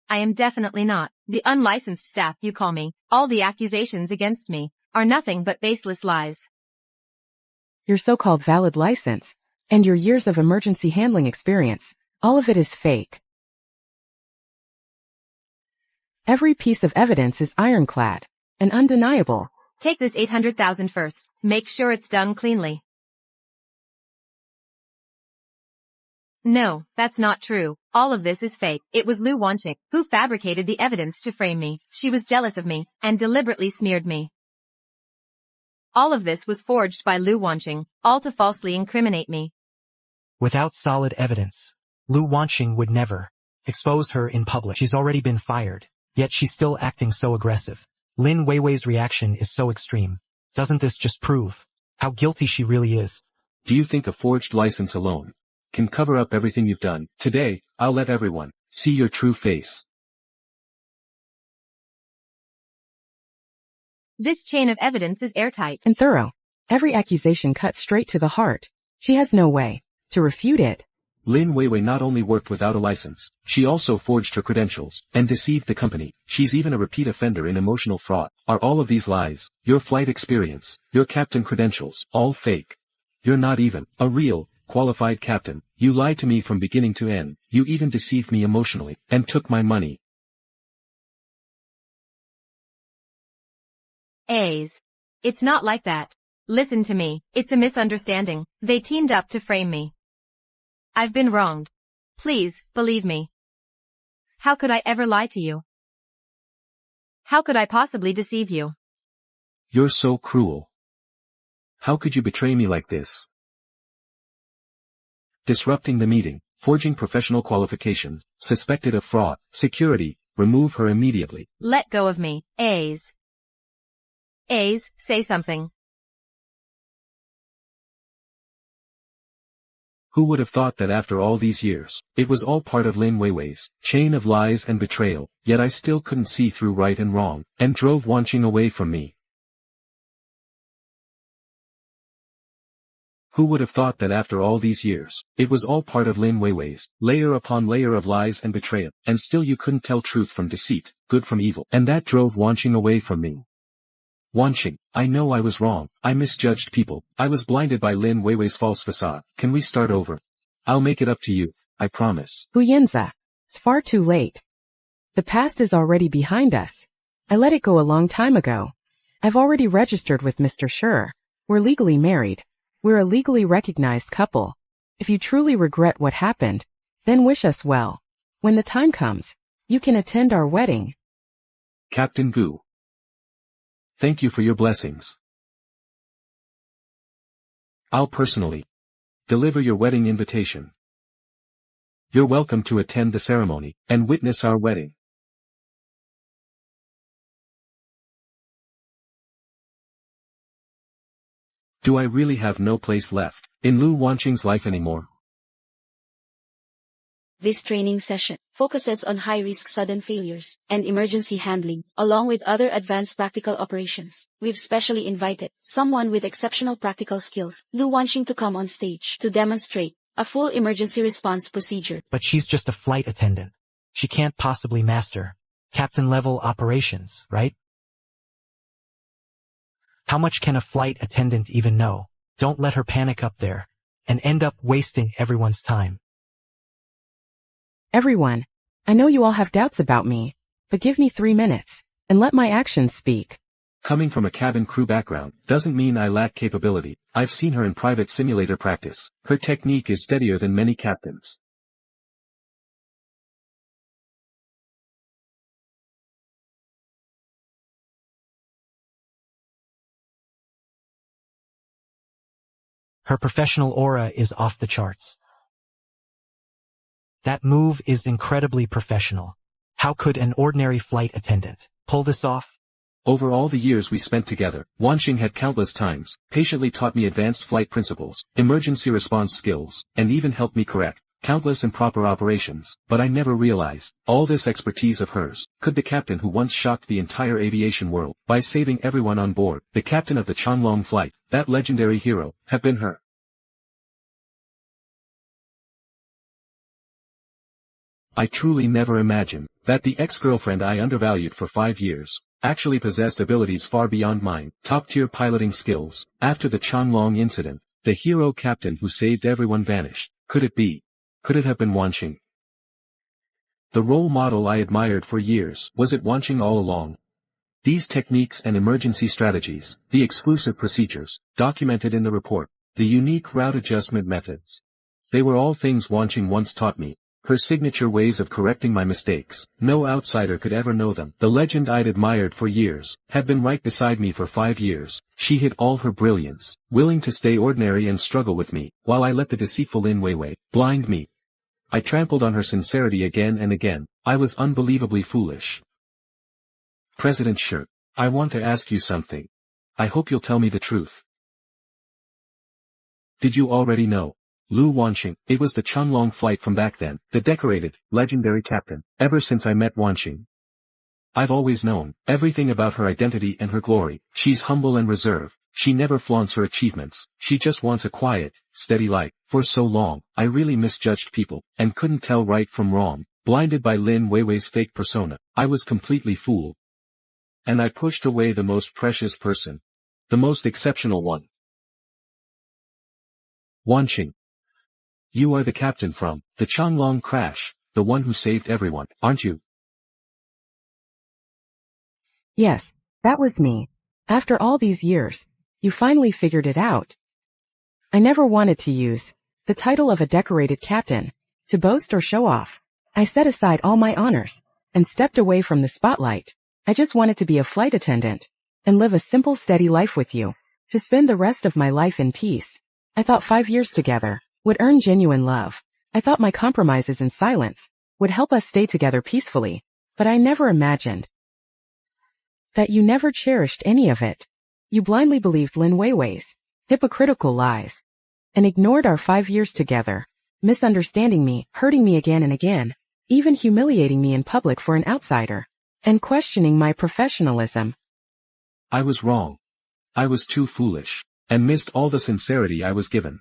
I am definitely not the unlicensed staff you call me. All the accusations against me are nothing but baseless lies. Your so-called valid license and your years of emergency handling experience, all of it is fake. Every piece of evidence is ironclad and undeniable. Take this 800,000 first. Make sure it's done cleanly. No, that's not true. All of this is fake. It was Lu Wanqing who fabricated the evidence to frame me. She was jealous of me and deliberately smeared me. All of this was forged by Lu Wanqing, all to falsely incriminate me. Without solid evidence, Lu Wanqing would never expose her in public. She's already been fired, yet she's still acting so aggressive. Lin Weiwei's reaction is so extreme. Doesn't this just prove how guilty she really is? Do you think a forged license alone can cover up everything you've done? Today, I'll let everyone see your true face. This chain of evidence is airtight and thorough. Every accusation cuts straight to the heart. She has no way to refute it. Lin Weiwei not only worked without a license, she also forged her credentials and deceived the company. She's even a repeat offender in emotional fraud. Are all of these lies, your flight experience, your captain credentials, all fake? You're not even a real, qualified captain. You lied to me from beginning to end. You even deceived me emotionally and took my money. It's not like that. Listen to me. It's a misunderstanding. They teamed up to frame me. I've been wronged. Please, believe me. How could I ever lie to you? How could I possibly deceive you? You're so cruel. How could you betray me like this? Disrupting the meeting, forging professional qualifications, suspected of fraud, security, remove her immediately. Let go of me, say something. Who would have thought that after all these years, it was all part of Lin Weiwei's chain of lies and betrayal, yet I still couldn't see through right and wrong, and drove Wanqing away from me. Who would have thought that after all these years, it was all part of Lin Weiwei's layer upon layer of lies and betrayal, and still you couldn't tell truth from deceit, good from evil, and that drove Wanqing away from me. Wanqing, I know I was wrong. I misjudged people. I was blinded by Lin Weiwei's false facade. Can we start over? I'll make it up to you, I promise. Hu Yinza, it's far too late. The past is already behind us. I let it go a long time ago. I've already registered with Mr. Shi. We're legally married. We're a legally recognized couple. If you truly regret what happened, then wish us well. When the time comes, you can attend our wedding. Captain Gu. Thank you for your blessings. I'll personally deliver your wedding invitation. You're welcome to attend the ceremony and witness our wedding. Do I really have no place left in Lu Wanqing's life anymore? This training session focuses on high-risk sudden failures and emergency handling, along with other advanced practical operations. We've specially invited someone with exceptional practical skills, Lu Wanxing, to come on stage to demonstrate a full emergency response procedure. But she's just a flight attendant. She can't possibly master captain-level operations, right? How much can a flight attendant even know? Don't let her panic up there and end up wasting everyone's time. Everyone, I know you all have doubts about me, but give me 3 minutes and let my actions speak. Coming from a cabin crew background doesn't mean I lack capability. I've seen her in private simulator practice. Her technique is steadier than many captains. Her professional aura is off the charts. That move is incredibly professional. How could an ordinary flight attendant pull this off? Over all the years we spent together, Wanxing had countless times patiently taught me advanced flight principles, emergency response skills, and even helped me correct countless improper operations. But I never realized all this expertise of hers could the captain who once shocked the entire aviation world by saving everyone on board, the captain of the Changlong flight, that legendary hero, have been her. I truly never imagined that the ex-girlfriend I undervalued for 5 years actually possessed abilities far beyond mine, top-tier piloting skills. After the Changlong incident, the hero captain who saved everyone vanished. Could it be? Could it have been Wanxing? The role model I admired for years, was it Wanxing all along? These techniques and emergency strategies, the exclusive procedures, documented in the report, the unique route adjustment methods. They were all things Wanxing once taught me. Her signature ways of correcting my mistakes, no outsider could ever know them. The legend I'd admired for years, had been right beside me for 5 years. She hid all her brilliance, willing to stay ordinary and struggle with me, while I let the deceitful Lin Weiwei blind me. I trampled on her sincerity again and again. I was unbelievably foolish. President Shi, I want to ask you something. I hope you'll tell me the truth. Did you already know? Lu Wanxing, it was the Changlong flight from back then, the decorated, legendary captain. Ever since I met Wanxing, I've always known everything about her identity and her glory. She's humble and reserved. She never flaunts her achievements. She just wants a quiet, steady life. For so long, I really misjudged people, and couldn't tell right from wrong. Blinded by Lin Weiwei's fake persona, I was completely fooled. And I pushed away the most precious person. The most exceptional one. Wanxing. You are the captain from the Changlong crash, the one who saved everyone, aren't you? Yes, that was me. After all these years, you finally figured it out. I never wanted to use the title of a decorated captain to boast or show off. I set aside all my honors and stepped away from the spotlight. I just wanted to be a flight attendant and live a simple, steady life with you, to spend the rest of my life in peace. I thought 5 years together would earn genuine love. I thought my compromises and silence would help us stay together peacefully, but I never imagined that you never cherished any of it. You blindly believed Lin Weiwei's hypocritical lies and ignored our 5 years together, misunderstanding me, hurting me again and again, even humiliating me in public for an outsider, and questioning my professionalism. I was wrong. I was too foolish, and missed all the sincerity I was given.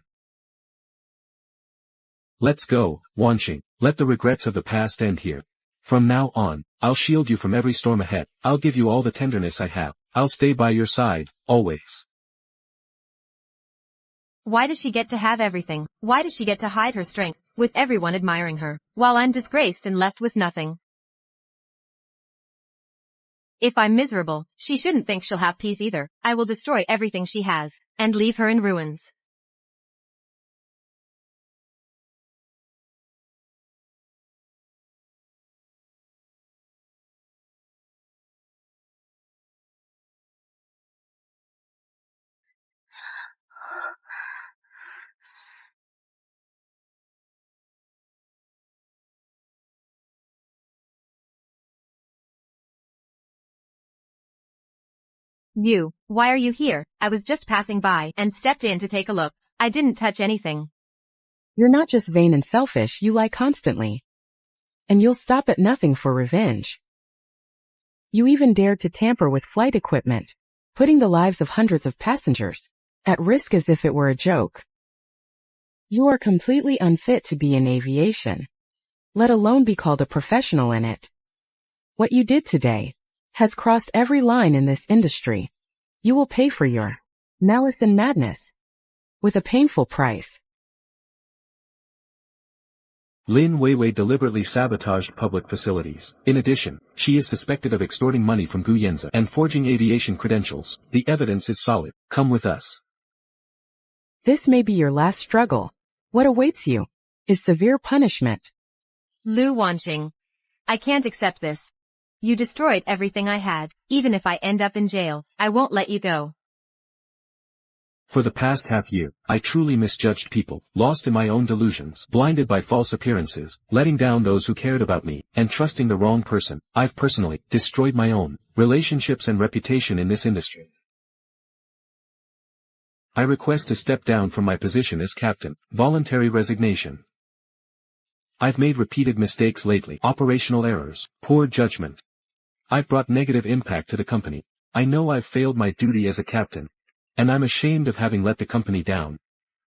Let's go, Wanxing. Let the regrets of the past end here. From now on, I'll shield you from every storm ahead. I'll give you all the tenderness I have. I'll stay by your side, always. Why does she get to have everything? Why does she get to hide her strength, with everyone admiring her, while I'm disgraced and left with nothing? If I'm miserable, she shouldn't think she'll have peace either. I will destroy everything she has, and leave her in ruins. You, why are you here? I was just passing by and stepped in to take a look. I didn't touch anything. You're not just vain and selfish, you lie constantly. and you'll stop at nothing for revenge. You even dared to tamper with flight equipment, putting the lives of hundreds of passengers at risk as if it were a joke. You are completely unfit to be in aviation, let alone be called a professional in it. What you did today has crossed every line in this industry. You will pay for your malice and madness with a painful price. Lin Weiwei deliberately sabotaged public facilities. In addition, she is suspected of extorting money from Gu Yanzi and forging aviation credentials. The evidence is solid. Come with us. This may be your last struggle. What awaits you is severe punishment. Lu Wanqing. I can't accept this. You destroyed everything I had. Even if I end up in jail, I won't let you go. For the past half year, I truly misjudged people, lost in my own delusions, blinded by false appearances, letting down those who cared about me, and trusting the wrong person. I've personally destroyed my own relationships and reputation in this industry. I request to step down from my position as captain. Voluntary resignation. I've made repeated mistakes lately, operational errors, poor judgment. I've brought negative impact to the company. I know I've failed my duty as a captain, and I'm ashamed of having let the company down.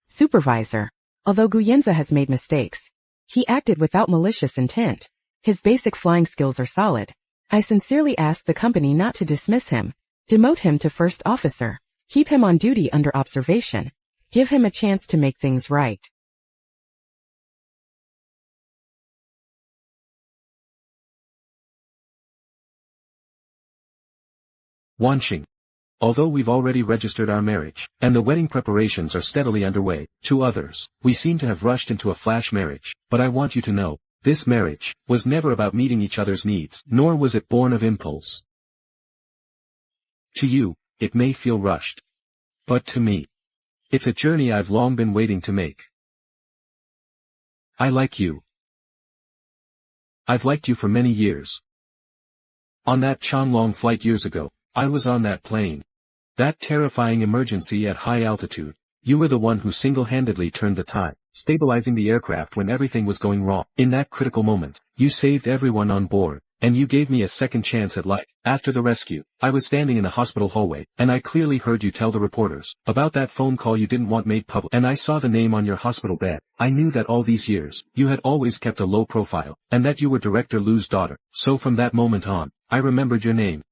Supervisor. Although Gu Yanzi has made mistakes, he acted without malicious intent. His basic flying skills are solid. I sincerely ask the company not to dismiss him. Demote him to first officer. Keep him on duty under observation. Give him a chance to make things right. Wanqing. Although we've already registered our marriage, and the wedding preparations are steadily underway, to others, we seem to have rushed into a flash marriage, but I want you to know, this marriage was never about meeting each other's needs, nor was it born of impulse. To you, it may feel rushed. But to me, it's a journey I've long been waiting to make. I like you. I've liked you for many years. On that Changlong flight years ago, I was on that plane. That terrifying emergency at high altitude. You were the one who single-handedly turned the tide, stabilizing the aircraft when everything was going wrong. In that critical moment, you saved everyone on board, and you gave me a second chance at life. After the rescue, I was standing in the hospital hallway, and I clearly heard you tell the reporters about that phone call you didn't want made public. And I saw the name on your hospital bed. I knew that all these years, you had always kept a low profile, and that you were Director Lu's daughter. So from that moment on, I remembered your name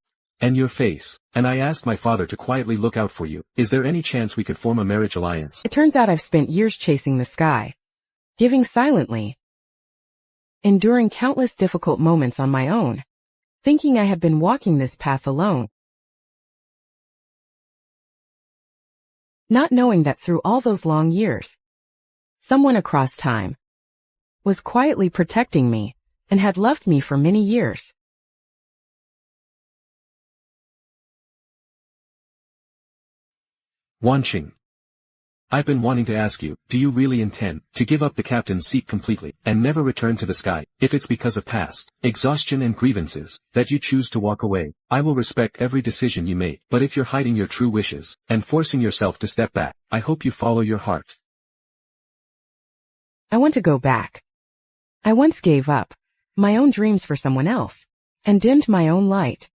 and your face, and I asked my father to quietly look out for you. Is there any chance we could form a marriage alliance? It turns out I've spent years chasing the sky, giving silently, enduring countless difficult moments on my own, thinking I have been walking this path alone. Not knowing that through all those long years, someone across time was quietly protecting me and had loved me for many years. Wanqing. I've been wanting to ask you, do you really intend to give up the captain's seat completely and never return to the sky? If it's because of past exhaustion and grievances that you choose to walk away, I will respect every decision you make. But if you're hiding your true wishes and forcing yourself to step back, I hope you follow your heart. I want to go back. I once gave up my own dreams for someone else and dimmed my own light.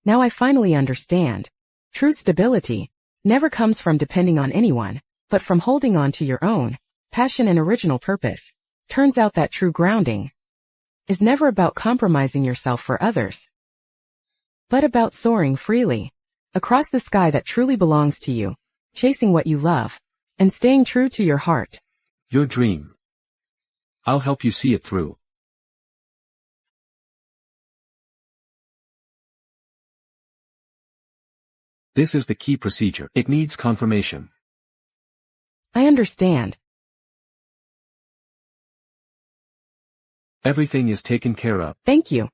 Now I finally understand. True stability never comes from depending on anyone, but from holding on to your own passion and original purpose. Turns out that true grounding is never about compromising yourself for others, but about soaring freely across the sky that truly belongs to you, chasing what you love, and staying true to your heart. Your dream. I'll help you see it through. This is the key procedure. It needs confirmation. I understand. Everything is taken care of. Thank you.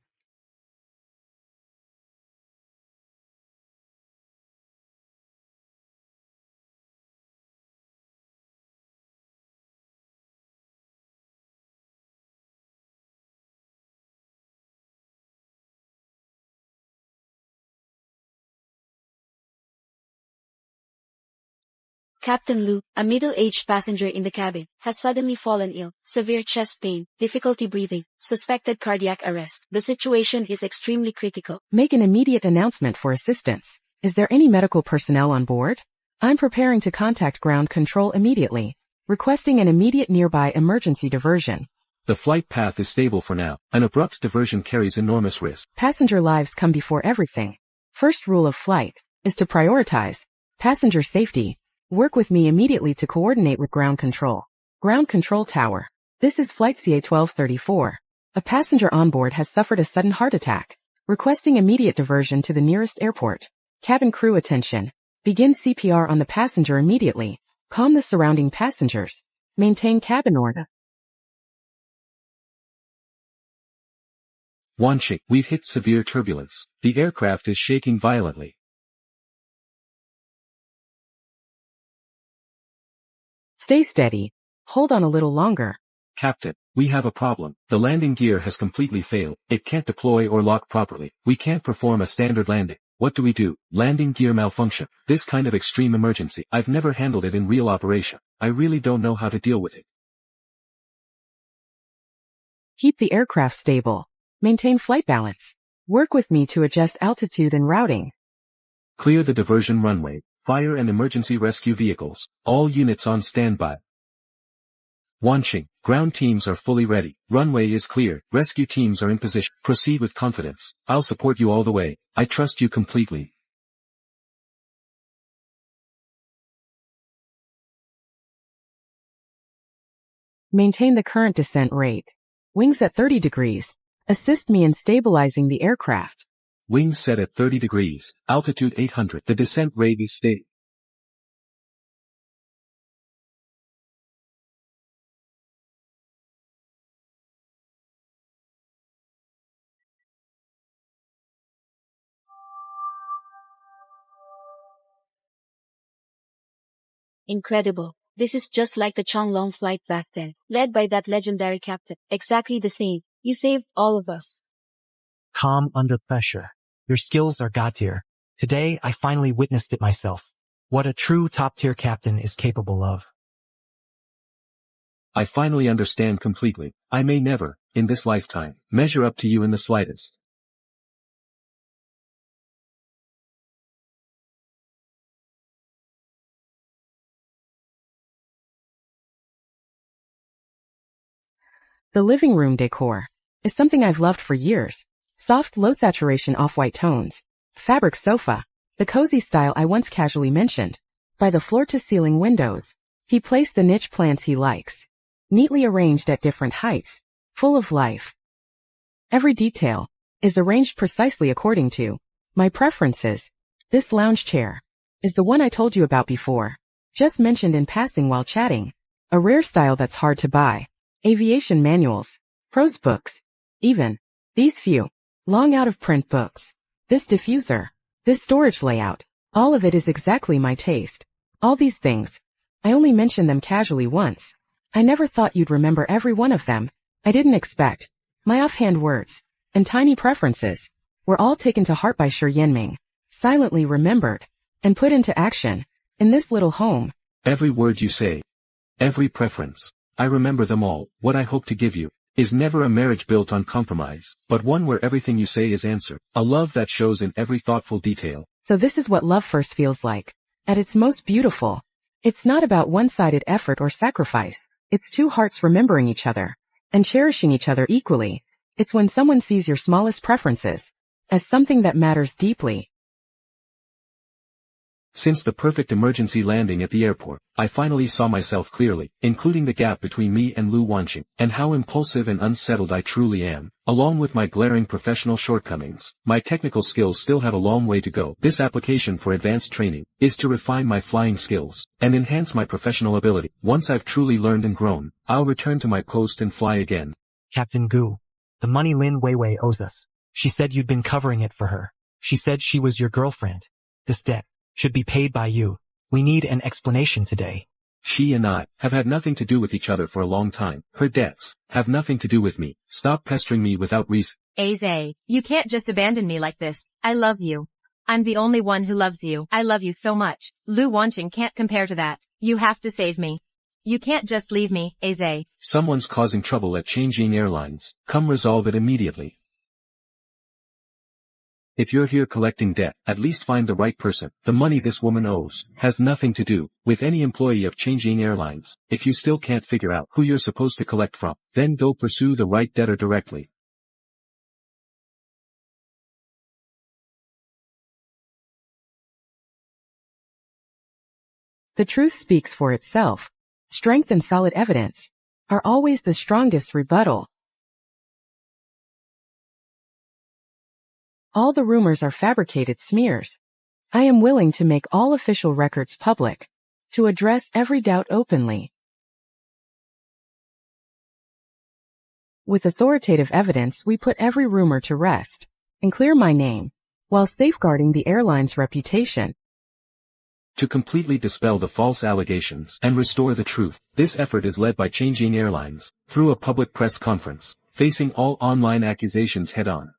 Captain Lu, a middle-aged passenger in the cabin, has suddenly fallen ill, severe chest pain, difficulty breathing, suspected cardiac arrest. The situation is extremely critical. Make an immediate announcement for assistance. Is there any medical personnel on board? I'm preparing to contact ground control immediately, requesting an immediate nearby emergency diversion. The flight path is stable for now. An abrupt diversion carries enormous risk. Passenger lives come before everything. First rule of flight is to prioritize passenger safety. Work with me immediately to coordinate with ground control. Ground control tower. This is flight CA-1234. A passenger on board has suffered a sudden heart attack. Requesting immediate diversion to the nearest airport. Cabin crew attention. Begin CPR on the passenger immediately. Calm the surrounding passengers. Maintain cabin order. Wanxing, we've hit severe turbulence. The aircraft is shaking violently. Stay steady. Hold on a little longer. Captain, we have a problem. The landing gear has completely failed. It can't deploy or lock properly. We can't perform a standard landing. What do we do? Landing gear malfunction. This kind of extreme emergency. I've never handled it in real operation. I really don't know how to deal with it. Keep the aircraft stable. Maintain flight balance. Work with me to adjust altitude and routing. Clear the diversion runway. Fire and emergency rescue vehicles. All units on standby. Wanxing, ground teams are fully ready. Runway is clear. Rescue teams are in position. Proceed with confidence. I'll support you all the way. I trust you completely. Maintain the current descent rate. Wings at 30 degrees. Assist me in stabilizing the aircraft. Wings set at 30 degrees. Altitude 800. The descent rate is stable. Incredible. This is just like the Chonglong flight back then, led by that legendary captain. Exactly the same. You saved all of us. Calm under pressure. Your skills are God tier. Today, I finally witnessed it myself. What a true top-tier captain is capable of. I finally understand completely. I may never, in this lifetime, measure up to you in the slightest. The living room decor is something I've loved for years. Soft, low-saturation off-white tones. Fabric sofa. The cozy style I once casually mentioned. By the floor-to-ceiling windows. He placed the niche plants he likes. Neatly arranged at different heights. Full of life. Every detail is arranged precisely according to my preferences. This lounge chair is the one I told you about before. Just mentioned in passing while chatting. A rare style that's hard to buy. Aviation manuals. Prose books. Even these few long out-of-print books. This diffuser. This storage layout. All of it is exactly my taste. All these things. I only mentioned them casually once. I never thought you'd remember every one of them. I didn't expect. My offhand words and tiny preferences were all taken to heart by Shi Yanming. Silently remembered and put into action in this little home. Every word you say. Every preference. I remember them all. What I hope to give you is never a marriage built on compromise, but one where everything you say is answered. A love that shows in every thoughtful detail. So this is what love first feels like. At its most beautiful. It's not about one-sided effort or sacrifice. It's two hearts remembering each other and cherishing each other equally. It's when someone sees your smallest preferences as something that matters deeply. Since the perfect emergency landing at the airport, I finally saw myself clearly, including the gap between me and Lu Wanxing, and how impulsive and unsettled I truly am. Along with my glaring professional shortcomings, my technical skills still have a long way to go. This application for advanced training is to refine my flying skills and enhance my professional ability. Once I've truly learned and grown, I'll return to my post and fly again. Captain Gu, the money Lin Weiwei owes us. She said you'd been covering it for her. She said she was your girlfriend. This debt should be paid by you. We need an explanation today. She and I have had nothing to do with each other for a long time. Her debts have nothing to do with me. Stop pestering me without reason. Aze, you can't just abandon me like this. I love you. I'm the only one who loves you. I love you so much. Lu Wanqing can't compare to that. You have to save me. You can't just leave me, Aze. Someone's causing trouble at Changing Airlines. Come resolve it immediately. If you're here collecting debt, at least find the right person. The money this woman owes has nothing to do with any employee of Changing Airlines. If you still can't figure out who you're supposed to collect from, then go pursue the right debtor directly. The truth speaks for itself. Strength and solid evidence are always the strongest rebuttal. All the rumors are fabricated smears. I am willing to make all official records public, to address every doubt openly. With authoritative evidence, we put every rumor to rest and clear my name, while safeguarding the airline's reputation. To completely dispel the false allegations and restore the truth, this effort is led by Changing Airlines, through a public press conference, facing all online accusations head-on.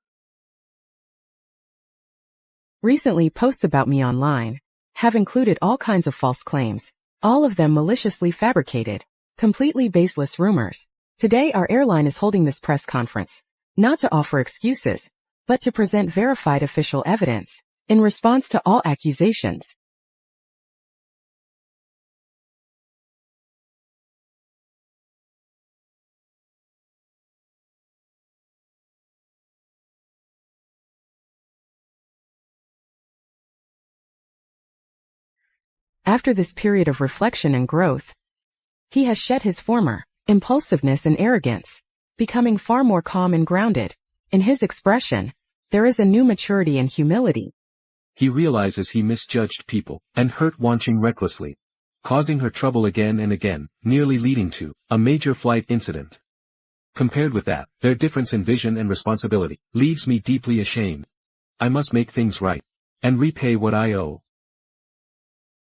Recently, posts about me online have included all kinds of false claims, all of them maliciously fabricated, completely baseless rumors. Today our airline is holding this press conference, not to offer excuses, but to present verified official evidence, in response to all accusations. After this period of reflection and growth, he has shed his former impulsiveness and arrogance, becoming far more calm and grounded. In his expression, there is a new maturity and humility. He realizes he misjudged people and hurt Wanqing recklessly, causing her trouble again and again, nearly leading to a major flight incident. Compared with that, their difference in vision and responsibility leaves me deeply ashamed. I must make things right and repay what I owe.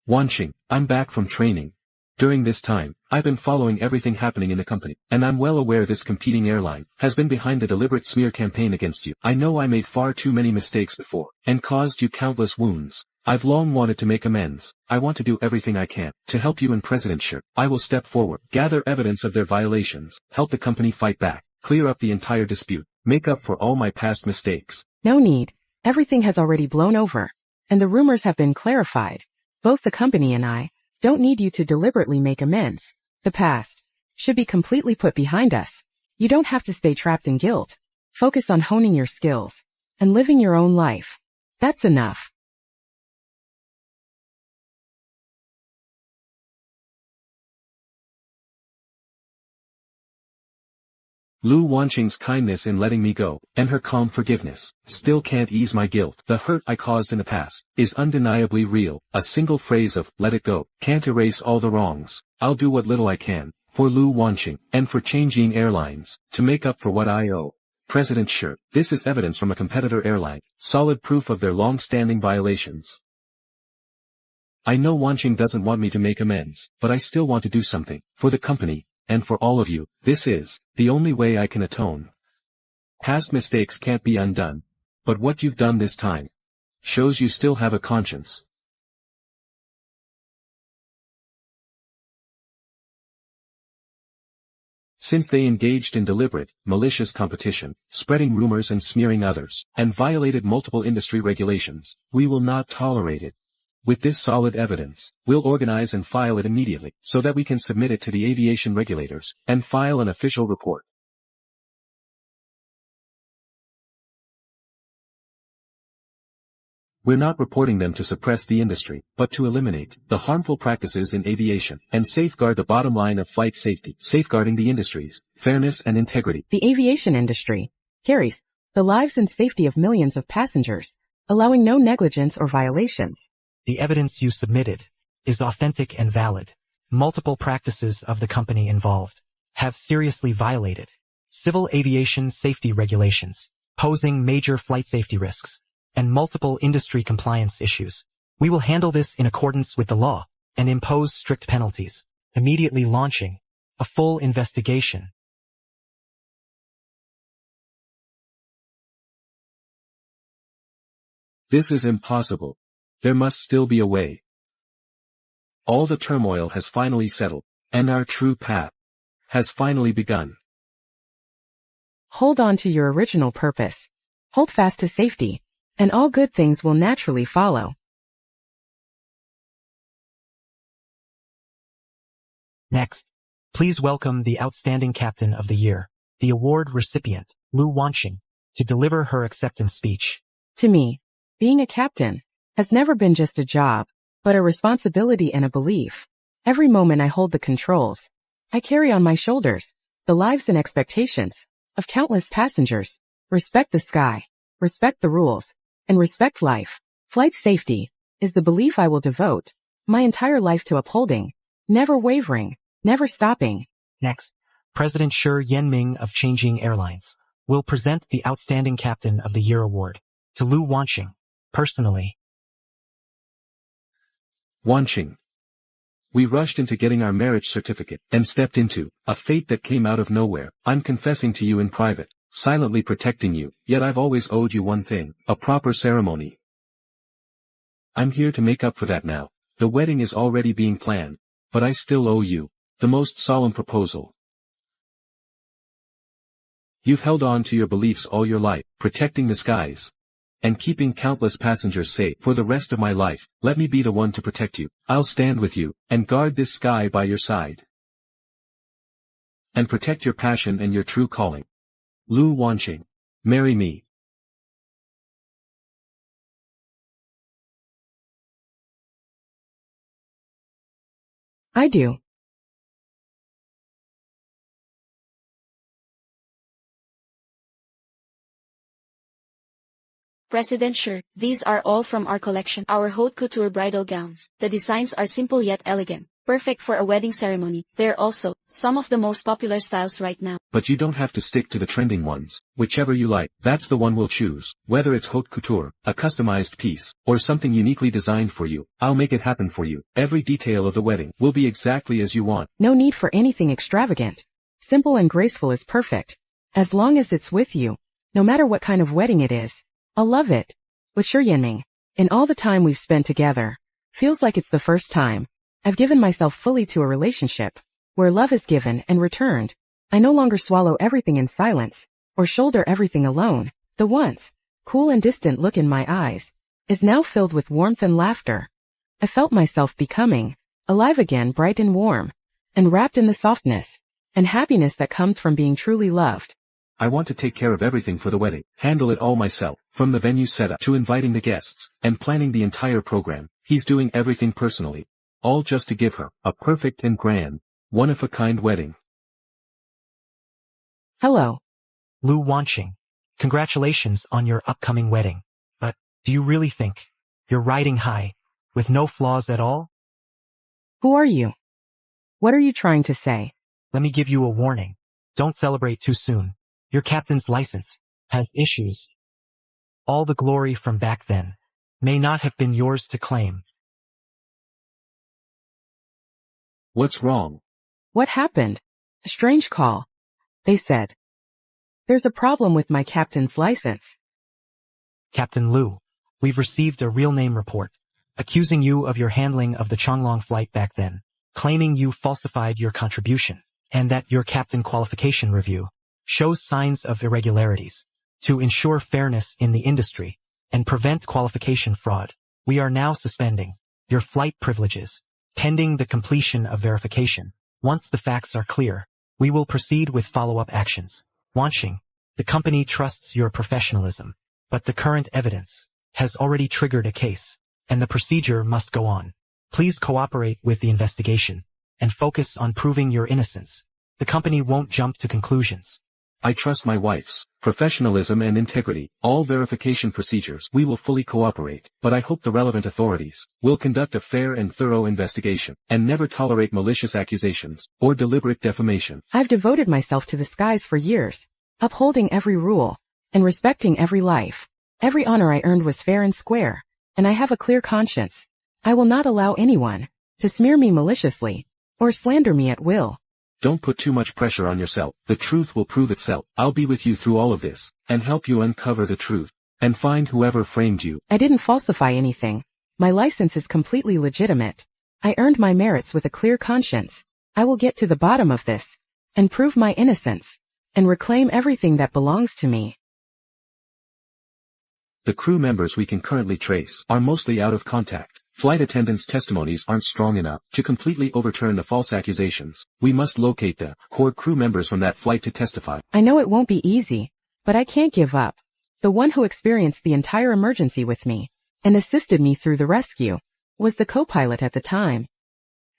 Wanqing, I'm back from training. During this time, I've been following everything happening in the company, and I'm well aware this competing airline has been behind the deliberate smear campaign against you. I know I made far too many mistakes before, and caused you countless wounds. I've long wanted to make amends. I want to do everything I can to help you and President Shi. I will step forward, gather evidence of their violations, help the company fight back, clear up the entire dispute, make up for all my past mistakes. No need. Everything has already blown over, and the rumors have been clarified. Both the company and I don't need you to deliberately make amends. The past should be completely put behind us. You don't have to stay trapped in guilt. Focus on honing your skills and living your own life. That's enough. Lu Wanqing's kindness in letting me go, and her calm forgiveness, still can't ease my guilt. The hurt I caused in the past is undeniably real. A single phrase of, let it go, can't erase all the wrongs. I'll do what little I can, for Lu Wanqing, and for Changing Airlines, to make up for what I owe. President Shi, this is evidence from a competitor airline, solid proof of their long-standing violations. I know Wanqing doesn't want me to make amends, but I still want to do something, for the company, and for all of you. This is the only way I can atone. Past mistakes can't be undone, but what you've done this time shows you still have a conscience. Since they engaged in deliberate, malicious competition, spreading rumors and smearing others, and violated multiple industry regulations, we will not tolerate it. With this solid evidence, we'll organize and file it immediately, so that we can submit it to the aviation regulators, and file an official report. We're not reporting them to suppress the industry, but to eliminate the harmful practices in aviation, and safeguard the bottom line of flight safety, safeguarding the industry's fairness and integrity. The aviation industry carries the lives and safety of millions of passengers, allowing no negligence or violations. The evidence you submitted is authentic and valid. Multiple practices of the company involved have seriously violated civil aviation safety regulations, posing major flight safety risks, and multiple industry compliance issues. We will handle this in accordance with the law and impose strict penalties, immediately launching a full investigation. This is impossible. There must still be a way. All the turmoil has finally settled, and our true path has finally begun. Hold on to your original purpose. Hold fast to safety, and all good things will naturally follow. Next, please welcome the Outstanding Captain of the Year, the award recipient, Lu Wanqing, to deliver her acceptance speech. To me, being a captain has never been just a job, but a responsibility and a belief. Every moment I hold the controls, I carry on my shoulders the lives and expectations of countless passengers. Respect the sky, respect the rules, and respect life. Flight safety is the belief I will devote my entire life to upholding, never wavering, never stopping. Next, President Shi Yanming of Changing Airlines will present the Outstanding Captain of the Year award to Lu Wanqing, personally. Wanqing. We rushed into getting our marriage certificate and stepped into a fate that came out of nowhere. I'm confessing to you in private, silently protecting you, yet I've always owed you one thing, a proper ceremony. I'm here to make up for that now. The wedding is already being planned, but I still owe you the most solemn proposal. You've held on to your beliefs all your life, protecting the skies and keeping countless passengers safe. For the rest of my life, let me be the one to protect you. I'll stand with you and guard this sky by your side and protect your passion and your true calling. Lu Wanqing, marry me. I do. President Shi, these are all from our collection. Our haute couture bridal gowns. The designs are simple yet elegant, perfect for a wedding ceremony. They're also some of the most popular styles right now. But you don't have to stick to the trending ones. Whichever you like, that's the one we'll choose. Whether it's haute couture, a customized piece, or something uniquely designed for you, I'll make it happen for you. Every detail of the wedding will be exactly as you want. No need for anything extravagant. Simple and graceful is perfect. As long as it's with you, no matter what kind of wedding it is, I'll love it. With Shi Yanming, in all the time we've spent together, feels like it's the first time I've given myself fully to a relationship where love is given and returned. I no longer swallow everything in silence or shoulder everything alone. The once cool and distant look in my eyes is now filled with warmth and laughter. I felt myself becoming alive again, bright and warm, and wrapped in the softness and happiness that comes from being truly loved. I want to take care of everything for the wedding, handle it all myself, from the venue setup to inviting the guests, and planning the entire program. He's doing everything personally. All just to give her a perfect and grand, one-of-a-kind wedding. Hello. Lu Wanqing, congratulations on your upcoming wedding. But, do you really think you're riding high, with no flaws at all? Who are you? What are you trying to say? Let me give you a warning. Don't celebrate too soon. Your captain's license has issues. All the glory from back then may not have been yours to claim. What's wrong? What happened? A strange call. They said, there's a problem with my captain's license. Captain Lu, we've received a real name report, accusing you of your handling of the Chonglong flight back then, claiming you falsified your contribution, and that your captain qualification review shows signs of irregularities. To ensure fairness in the industry and prevent qualification fraud, we are now suspending your flight privileges, pending the completion of verification. Once the facts are clear, we will proceed with follow-up actions. Wanqing, the company trusts your professionalism, but the current evidence has already triggered a case, and the procedure must go on. Please cooperate with the investigation and focus on proving your innocence. The company won't jump to conclusions. I trust my wife's professionalism and integrity. All verification procedures we will fully cooperate, but I hope the relevant authorities will conduct a fair and thorough investigation and never tolerate malicious accusations or deliberate defamation. I've devoted myself to the skies for years, upholding every rule and respecting every life. Every honor I earned was fair and square, and I have a clear conscience. I will not allow anyone to smear me maliciously or slander me at will. Don't put too much pressure on yourself. The truth will prove itself. I'll be with you through all of this and help you uncover the truth. and find whoever framed you. I didn't falsify anything. My license is completely legitimate. I earned my merits with a clear conscience. I will get to the bottom of this, and prove my innocence, and reclaim everything that belongs to me. The crew members we can currently trace are mostly out of contact. Flight attendants' testimonies aren't strong enough to completely overturn the false accusations. We must locate the core crew members from that flight to testify. I know it won't be easy, but I can't give up. The one who experienced the entire emergency with me, and assisted me through the rescue, was the co-pilot at the time.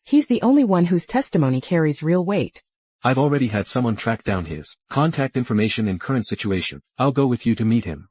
He's the only one whose testimony carries real weight. I've already had someone track down his contact information and current situation. I'll go with you to meet him.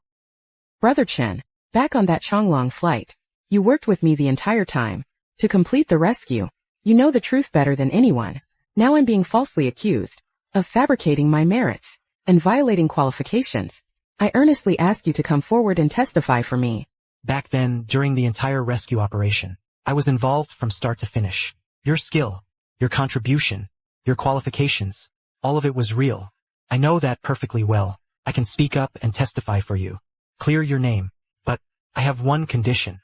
Brother Chen, back on that Chonglong flight, you worked with me the entire time. To complete the rescue, you know the truth better than anyone. Now I'm being falsely accused of fabricating my merits and violating qualifications. I earnestly ask you to come forward and testify for me. Back then, during the entire rescue operation, I was involved from start to finish. Your skill, your contribution, your qualifications, all of it was real. I know that perfectly well. I can speak up and testify for you. Clear your name. But I have one condition.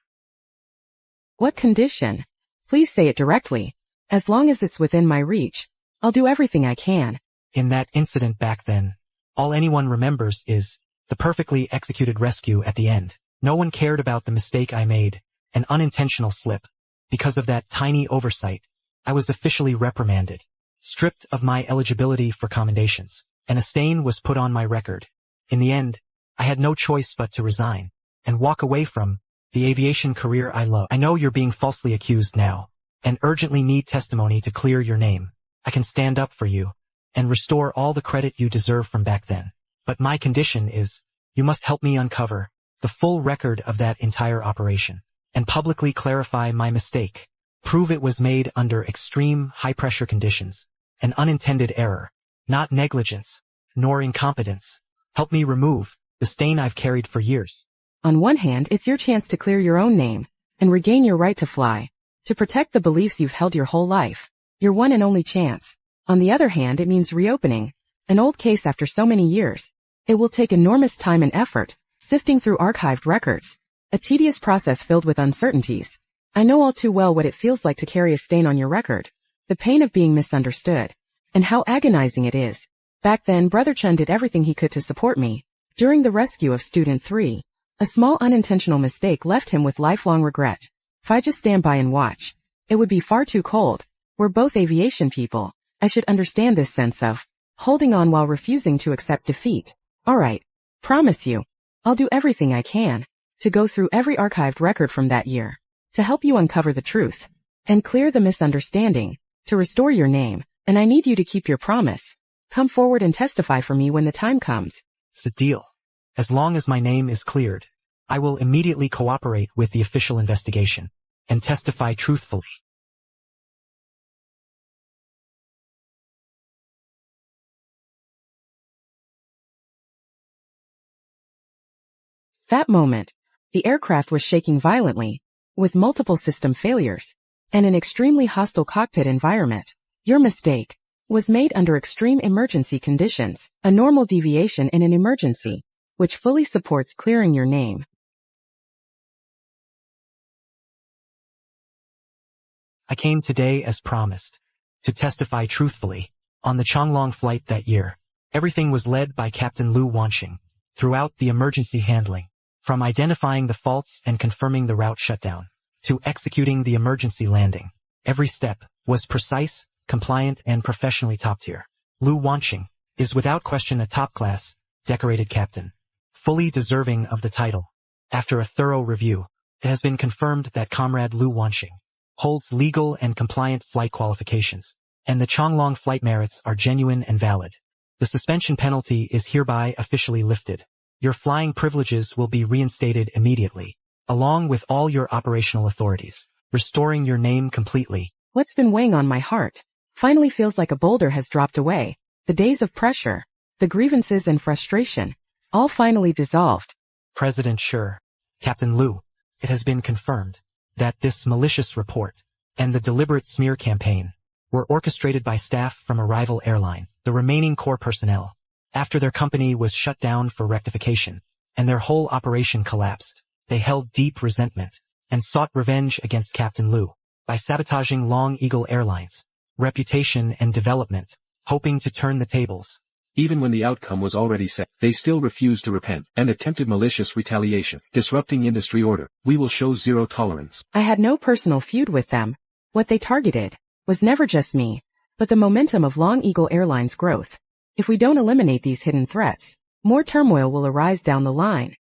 What condition? Please say it directly. As long as it's within my reach, I'll do everything I can. In that incident back then, all anyone remembers is the perfectly executed rescue at the end. No one cared about the mistake I made, an unintentional slip. Because of that tiny oversight, I was officially reprimanded, stripped of my eligibility for commendations, and a stain was put on my record. In the end, I had no choice but to resign and walk away from the aviation career I love. I know you're being falsely accused now and urgently need testimony to clear your name. I can stand up for you and restore all the credit you deserve from back then. But my condition is you must help me uncover the full record of that entire operation and publicly clarify my mistake. Prove it was made under extreme high-pressure conditions, an unintended error, not negligence, nor incompetence. Help me remove the stain I've carried for years. On one hand, it's your chance to clear your own name and regain your right to fly, to protect the beliefs you've held your whole life, your one and only chance. On the other hand, it means reopening an old case after so many years. It will take enormous time and effort, sifting through archived records, a tedious process filled with uncertainties. I know all too well what it feels like to carry a stain on your record, the pain of being misunderstood, and how agonizing it is. Back then, Brother Chen did everything he could to support me. During the rescue of Student 3, a small unintentional mistake left him with lifelong regret. If I just stand by and watch, it would be far too cold. We're both aviation people. I should understand this sense of holding on while refusing to accept defeat. Alright, promise you, I'll do everything I can to go through every archived record from that year, to help you uncover the truth and clear the misunderstanding, to restore your name, and I need you to keep your promise. Come forward and testify for me when the time comes. It's a deal. As long as my name is cleared, I will immediately cooperate with the official investigation and testify truthfully. That moment, the aircraft was shaking violently, with multiple system failures, and an extremely hostile cockpit environment. Your mistake was made under extreme emergency conditions, a normal deviation in an emergency, which fully supports clearing your name. I came today as promised, to testify truthfully. On the Chonglong flight that year, everything was led by Captain Lu Wanxing. Throughout the emergency handling, from identifying the faults and confirming the route shutdown, to executing the emergency landing, every step was precise, compliant, and professionally top-tier. Lu Wanxing is without question a top-class, decorated captain, fully deserving of the title. After a thorough review, it has been confirmed that Comrade Lu Wanxing holds legal and compliant flight qualifications, and the Chonglong flight merits are genuine and valid. The suspension penalty is hereby officially lifted. Your flying privileges will be reinstated immediately, along with all your operational authorities, restoring your name completely. What's been weighing on my heart finally feels like a boulder has dropped away. The days of pressure, the grievances and frustration, all finally dissolved. President Shi, Captain Lu, it has been confirmed that this malicious report and the deliberate smear campaign were orchestrated by staff from a rival airline. The remaining core personnel, after their company was shut down for rectification, and their whole operation collapsed. They held deep resentment and sought revenge against Captain Liu by sabotaging Long Eagle Airlines' reputation and development, hoping to turn the tables. Even when the outcome was already set, they still refused to repent and attempted malicious retaliation, disrupting industry order. We will show zero tolerance. I had no personal feud with them. What they targeted was never just me, but the momentum of Long Eagle Airlines' growth. If we don't eliminate these hidden threats, more turmoil will arise down the line.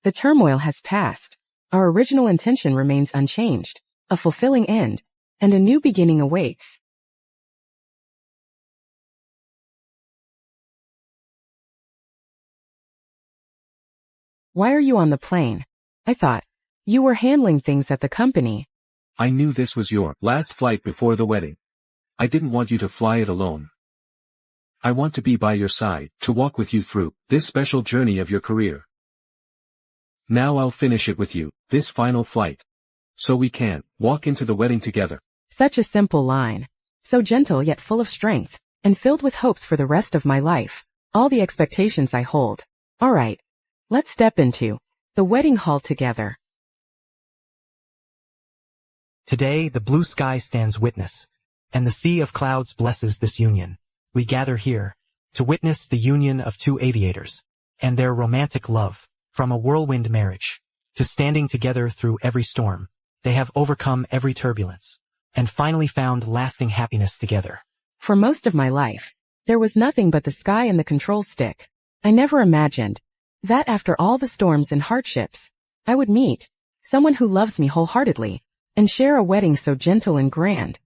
The turmoil has passed. Our original intention remains unchanged. A fulfilling end, and a new beginning awaits. Why are you on the plane? I thought you were handling things at the company. I knew this was your last flight before the wedding. I didn't want you to fly it alone. I want to be by your side, to walk with you through this special journey of your career. Now I'll finish it with you, this final flight. So we can walk into the wedding together. Such a simple line. So gentle yet full of strength, and filled with hopes for the rest of my life. All the expectations I hold. All right. Let's step into the wedding hall together. Today the blue sky stands witness, and the sea of clouds blesses this union. We gather here to witness the union of two aviators and their romantic love. From a whirlwind marriage to standing together through every storm, they have overcome every turbulence and finally found lasting happiness together. For most of my life, there was nothing but the sky and the control stick. I never imagined that after all the storms and hardships, I would meet someone who loves me wholeheartedly and share a wedding so gentle and grand.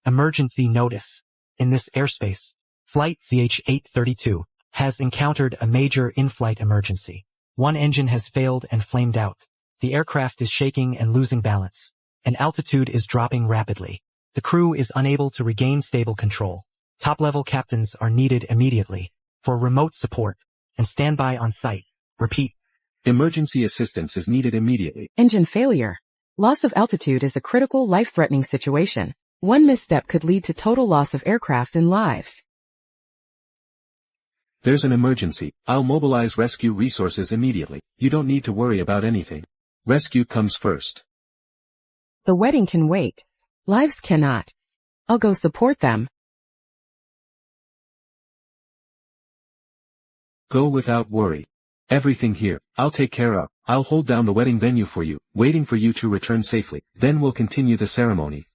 Emergency notice. In this airspace, Flight CH-832 has encountered a major in-flight emergency. One engine has failed and flamed out. The aircraft is shaking and losing balance, and altitude is dropping rapidly. The crew is unable to regain stable control. Top-level captains are needed immediately for remote support and standby on site. Repeat. Emergency assistance is needed immediately. Engine failure. Loss of altitude is a critical, life-threatening situation. One misstep could lead to total loss of aircraft and lives. There's an emergency. I'll mobilize rescue resources immediately. You don't need to worry about anything. Rescue comes first. The wedding can wait. Lives cannot. I'll go support them. Go without worry. Everything here, I'll take care of. I'll hold down the wedding venue for you, waiting for you to return safely. Then we'll continue the ceremony.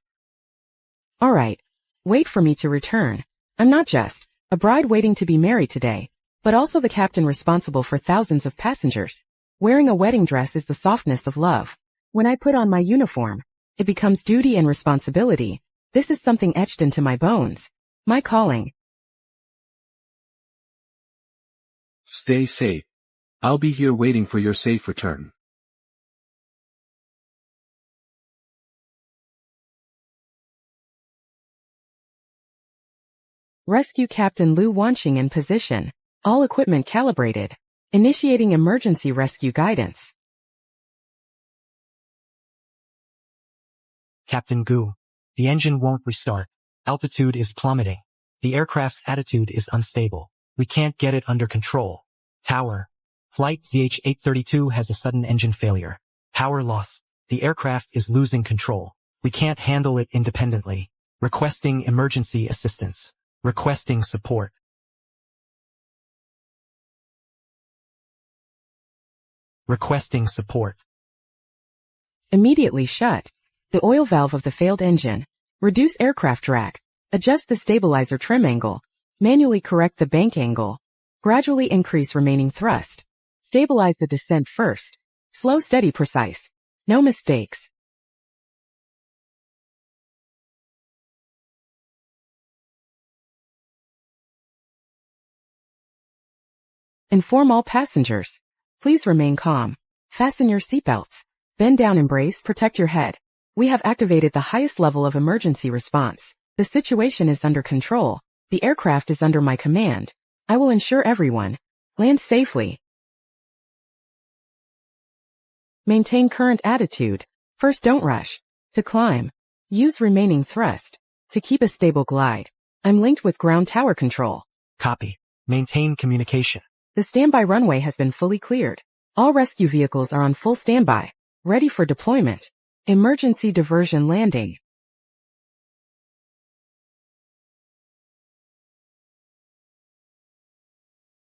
All right. Wait for me to return. I'm not just a bride waiting to be married today, but also the captain responsible for thousands of passengers. Wearing a wedding dress is the softness of love. When I put on my uniform, it becomes duty and responsibility. This is something etched into my bones. My calling. Stay safe. I'll be here waiting for your safe return. Rescue Captain Liu Wanqing in position. All equipment calibrated. Initiating emergency rescue guidance. Captain Gu. The engine won't restart. Altitude is plummeting. The aircraft's attitude is unstable. We can't get it under control. Tower. Flight CH-832 has a sudden engine failure. Power loss. The aircraft is losing control. We can't handle it independently. Requesting emergency assistance. Requesting support. Requesting support. Immediately shut the oil valve of the failed engine. Reduce aircraft drag. Adjust the stabilizer trim angle. Manually correct the bank angle. Gradually increase remaining thrust. Stabilize the descent first. Slow, steady, precise. No mistakes. Inform all passengers. Please remain calm. Fasten your seatbelts. Bend down, embrace, protect your head. We have activated the highest level of emergency response. The situation is under control. The aircraft is under my command. I will ensure everyone lands safely. Maintain current attitude. First, don't rush To climb, use remaining thrust. To keep a stable glide, I'm linked with ground tower control. Copy. Maintain communication. The standby runway has been fully cleared. All rescue vehicles are on full standby, ready for deployment. Emergency diversion landing.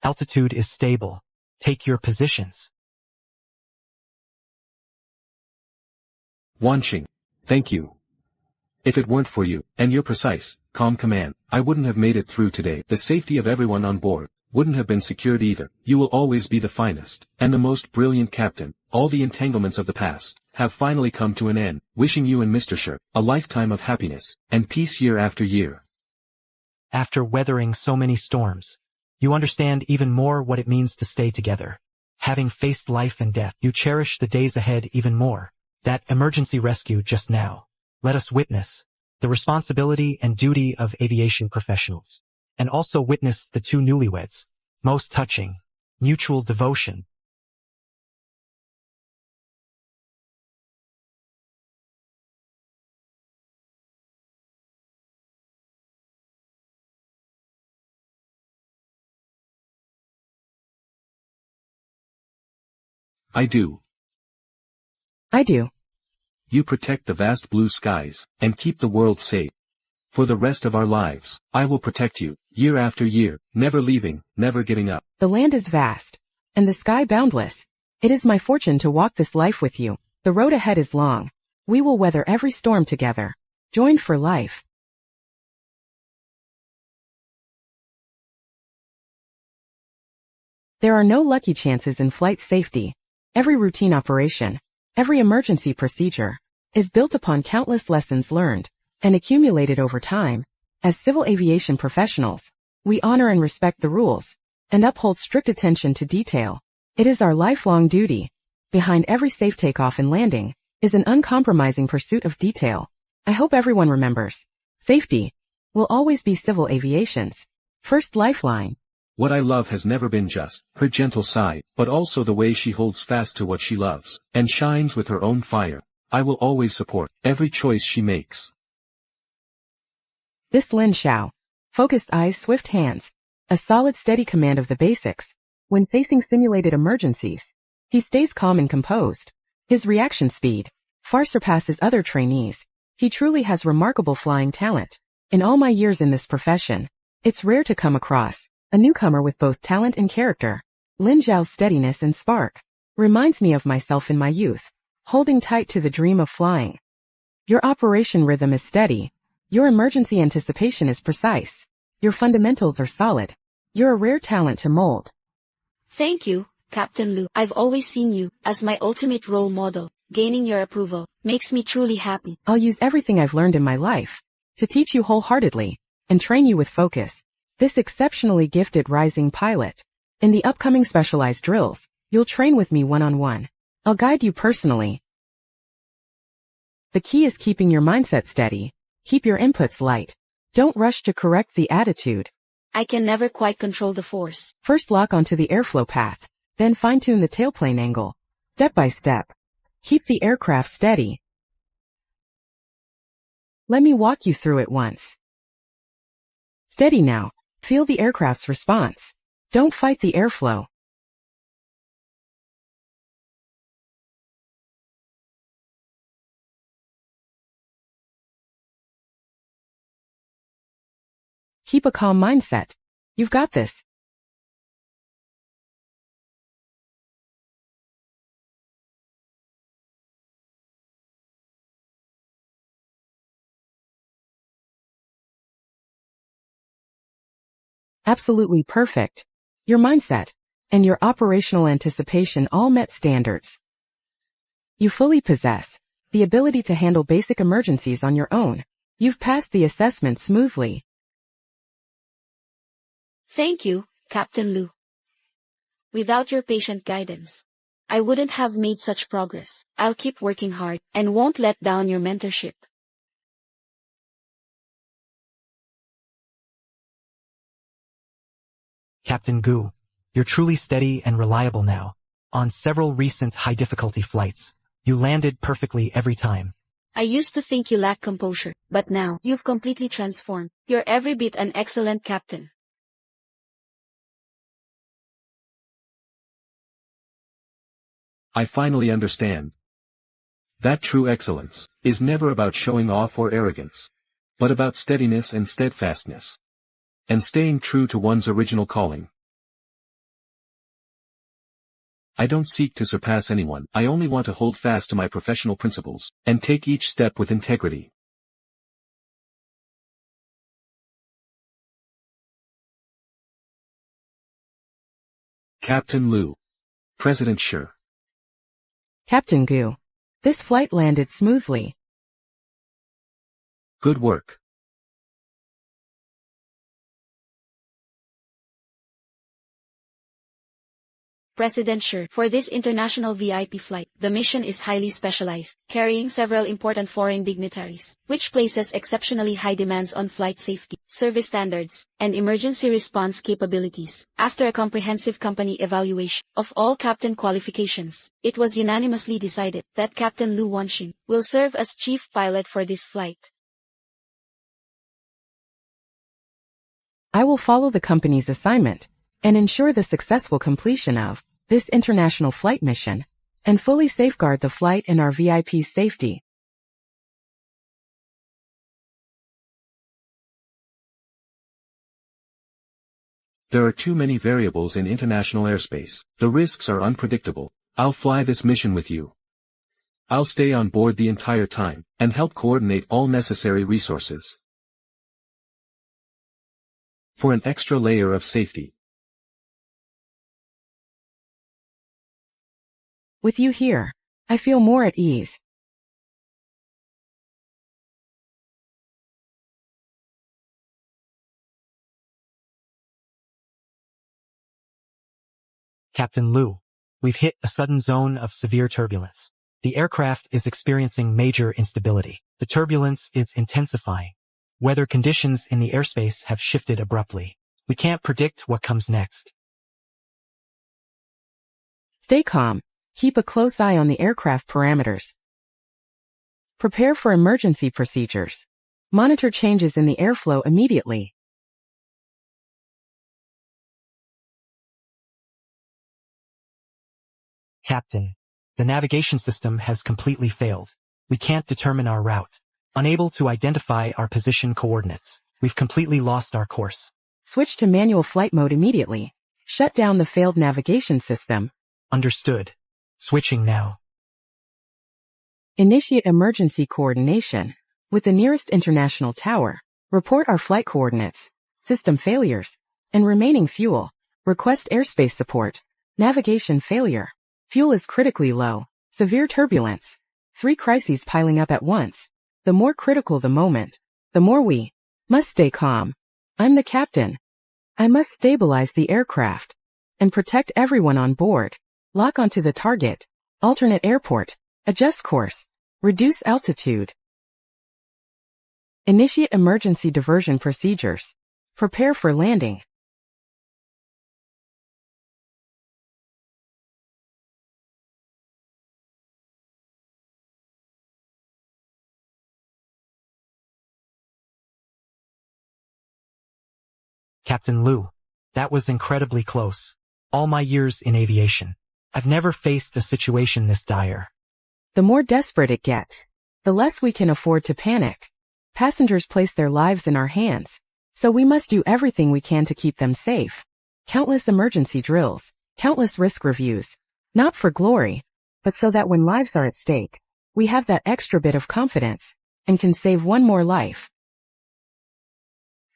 Altitude is stable. Take your positions. Wanqing. Thank you. If it weren't for you, and your precise, calm command, I wouldn't have made it through today. The safety of everyone on board wouldn't have been secured either. You will always be the finest, and the most brilliant captain. All the entanglements of the past have finally come to an end. Wishing you and Mr. Sher a lifetime of happiness and peace year after year. After weathering so many storms, you understand even more what it means to stay together. Having faced life and death, you cherish the days ahead even more. That emergency rescue just now. Let us witness the responsibility and duty of aviation professionals, and also witness the two newlyweds. Most touching, mutual devotion. I do. I do. You protect the vast blue skies, and keep the world safe. For the rest of our lives, I will protect you, year after year, never leaving, never giving up. The land is vast, and the sky boundless. It is my fortune to walk this life with you. The road ahead is long. We will weather every storm together. Joined for life. There are no lucky chances in flight safety. Every routine operation, every emergency procedure, is built upon countless lessons learned and accumulated over time. As civil aviation professionals, we honor and respect the rules and uphold strict attention to detail. It is our lifelong duty. Behind every safe takeoff and landing is an uncompromising pursuit of detail. I hope everyone remembers. Safety will always be civil aviation's first lifeline. What I love has never been just her gentle side, but also the way she holds fast to what she loves, and shines with her own fire. I will always support every choice she makes. This Lin Xiao. Focused eyes, swift hands. A solid, steady command of the basics. When facing simulated emergencies, he stays calm and composed. His reaction speed far surpasses other trainees. He truly has remarkable flying talent. In all my years in this profession, it's rare to come across a newcomer with both talent and character. Lin Xiao's steadiness and spark reminds me of myself in my youth, holding tight to the dream of flying. Your operation rhythm is steady. Your emergency anticipation is precise. Your fundamentals are solid. You're a rare talent to mold. Thank you, Captain Lu. I've always seen you as my ultimate role model. Gaining your approval makes me truly happy. I'll use everything I've learned in my life to teach you wholeheartedly and train you with focus. This exceptionally gifted rising pilot. In the upcoming specialized drills, you'll train with me one-on-one. I'll guide you personally. The key is keeping your mindset steady. Keep your inputs light. Don't rush to correct the attitude. I can never quite control the force. First lock onto the airflow path, then fine-tune the tailplane angle. Step by step. Keep the aircraft steady. Let me walk you through it once. Steady now. Feel the aircraft's response. Don't fight the airflow. Keep a calm mindset. You've got this. Absolutely perfect. Your mindset and your operational anticipation all met standards. You fully possess the ability to handle basic emergencies on your own. You've passed the assessment smoothly. Thank you, Captain Lu. Without your patient guidance, I wouldn't have made such progress. I'll keep working hard and won't let down your mentorship. Captain Gu, you're truly steady and reliable now. On several recent high-difficulty flights, you landed perfectly every time. I used to think you lacked composure, but now, you've completely transformed. You're every bit an excellent captain. I finally understand that true excellence is never about showing off or arrogance, but about steadiness and steadfastness, and staying true to one's original calling. I don't seek to surpass anyone, I only want to hold fast to my professional principles, and take each step with integrity. Captain Liu. President Shi. Captain Gu. This flight landed smoothly. Good work. President Shi, for this international VIP flight, the mission is highly specialized, carrying several important foreign dignitaries, which places exceptionally high demands on flight safety, service standards, and emergency response capabilities. After a comprehensive company evaluation of all captain qualifications, it was unanimously decided that Captain Liu Wanxin will serve as chief pilot for this flight. I will follow the company's assignment and ensure the successful completion of this international flight mission, and fully safeguard the flight and our VIP's safety. There are too many variables in international airspace. The risks are unpredictable. I'll fly this mission with you. I'll stay on board the entire time, and help coordinate all necessary resources. For an extra layer of safety. With you here, I feel more at ease. Captain Liu, we've hit a sudden zone of severe turbulence. The aircraft is experiencing major instability. The turbulence is intensifying. Weather conditions in the airspace have shifted abruptly. We can't predict what comes next. Stay calm. Keep a close eye on the aircraft parameters. Prepare for emergency procedures. Monitor changes in the airflow immediately. Captain, the navigation system has completely failed. We can't determine our route. Unable to identify our position coordinates. We've completely lost our course. Switch to manual flight mode immediately. Shut down the failed navigation system. Understood. Switching now. Initiate emergency coordination with the nearest international tower. Report our flight coordinates, system failures, and remaining fuel. Request airspace support. Navigation failure. Fuel is critically low. Severe turbulence. 3 crises piling up at once. The more critical the moment, the more we must stay calm. I'm the captain. I must stabilize the aircraft and protect everyone on board. Lock onto the target. Alternate airport. Adjust course. Reduce altitude. Initiate emergency diversion procedures. Prepare for landing. Captain Liu, that was incredibly close. All my years in aviation, I've never faced a situation this dire. The more desperate it gets, the less we can afford to panic. Passengers place their lives in our hands, so we must do everything we can to keep them safe. Countless emergency drills, countless risk reviews, not for glory, but so that when lives are at stake, we have that extra bit of confidence, and can save one more life.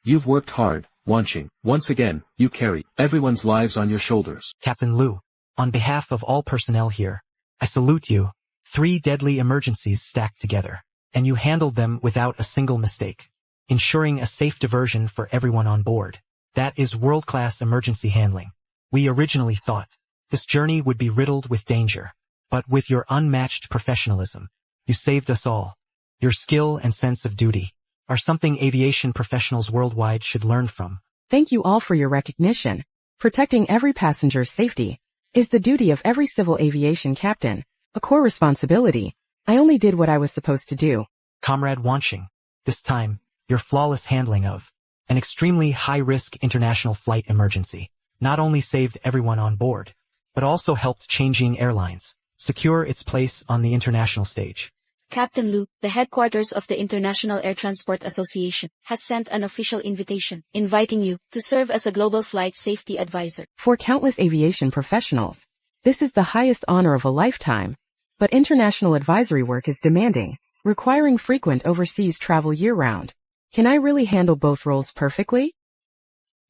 You've worked hard, Wanxin. Once again, you carry everyone's lives on your shoulders. Captain Liu, on behalf of all personnel here, I salute you. 3 deadly emergencies stacked together, and you handled them without a single mistake, ensuring a safe diversion for everyone on board. That is world-class emergency handling. We originally thought this journey would be riddled with danger, but with your unmatched professionalism, you saved us all. Your skill and sense of duty are something aviation professionals worldwide should learn from. Thank you all for your recognition. Protecting every passenger's safety is the duty of every civil aviation captain, a core responsibility I only did what I was supposed to do. Comrade Wanxing, this time, your flawless handling of an extremely high-risk international flight emergency not only saved everyone on board, but also helped Changing Airlines secure its place on the international stage. Captain Lu, the headquarters of the International Air Transport Association, has sent an official invitation, inviting you to serve as a global flight safety advisor. For countless aviation professionals, this is the highest honor of a lifetime. But international advisory work is demanding, requiring frequent overseas travel year-round. Can I really handle both roles perfectly?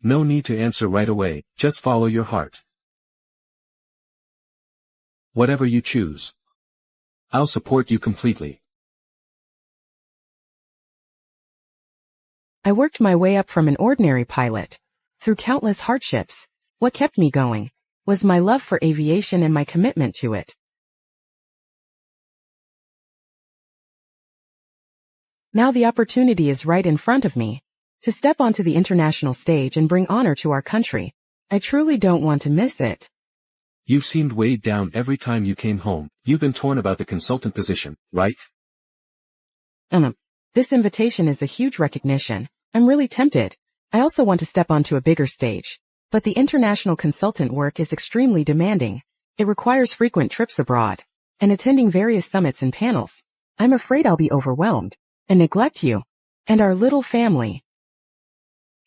No need to answer right away, just follow your heart. Whatever you choose, I'll support you completely. I worked my way up from an ordinary pilot. Through countless hardships, what kept me going was my love for aviation and my commitment to it. Now the opportunity is right in front of me to step onto the international stage and bring honor to our country. I truly don't want to miss it. You've seemed weighed down every time you came home. You've been torn about the consultant position, right? This invitation is a huge recognition. I'm really tempted. I also want to step onto a bigger stage. But the international consultant work is extremely demanding. It requires frequent trips abroad and attending various summits and panels. I'm afraid I'll be overwhelmed and neglect you and our little family.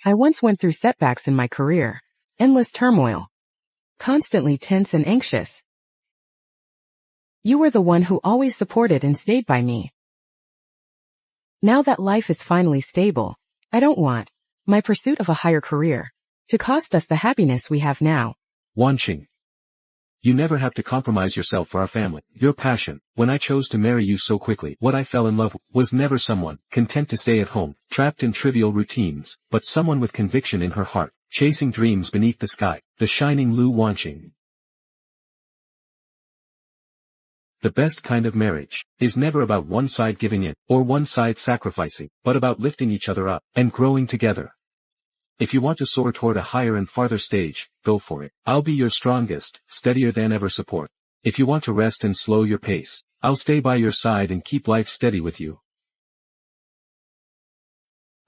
I once went through setbacks in my career, endless turmoil, constantly tense and anxious. You were the one who always supported and stayed by me. Now that life is finally stable, I don't want my pursuit of a higher career to cost us the happiness we have now. Wanxing, you never have to compromise yourself for our family. Your passion, when I chose to marry you so quickly, what I fell in love with, was never someone content to stay at home, trapped in trivial routines, but someone with conviction in her heart, chasing dreams beneath the sky, the shining Lu Wanxing. The best kind of marriage is never about one side giving in, or one side sacrificing, but about lifting each other up, and growing together. If you want to soar toward a higher and farther stage, go for it. I'll be your strongest, steadier than ever support. If you want to rest and slow your pace, I'll stay by your side and keep life steady with you.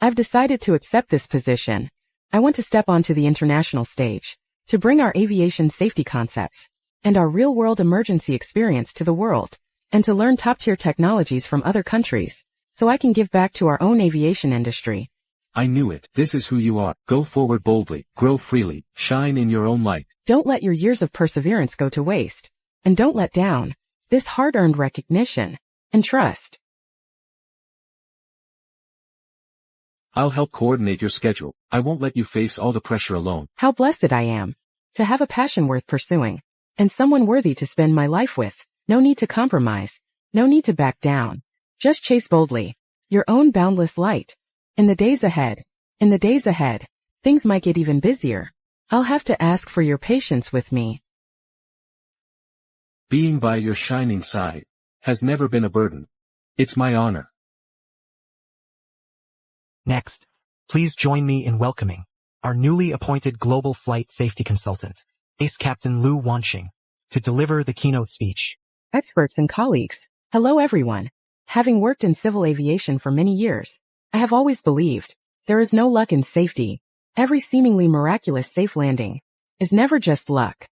I've decided to accept this position. I want to step onto the international stage to bring our aviation safety concepts and our real-world emergency experience to the world, and to learn top-tier technologies from other countries, so I can give back to our own aviation industry. I knew it. This is who you are. Go forward boldly, grow freely, shine in your own light. Don't let your years of perseverance go to waste, and don't let down this hard-earned recognition and trust. I'll help coordinate your schedule. I won't let you face all the pressure alone. How blessed I am to have a passion worth pursuing, and someone worthy to spend my life with. No need to compromise, no need to back down. Just chase boldly your own boundless light. In the days ahead, things might get even busier. I'll have to ask for your patience with me. Being by your shining side has never been a burden. It's my honor. Next, please join me in welcoming our newly appointed Global Flight Safety Consultant, Ace Captain Lu Wanxing, to deliver the keynote speech. Experts and colleagues, hello everyone. Having worked in civil aviation for many years, I have always believed there is no luck in safety. Every seemingly miraculous safe landing is never just luck,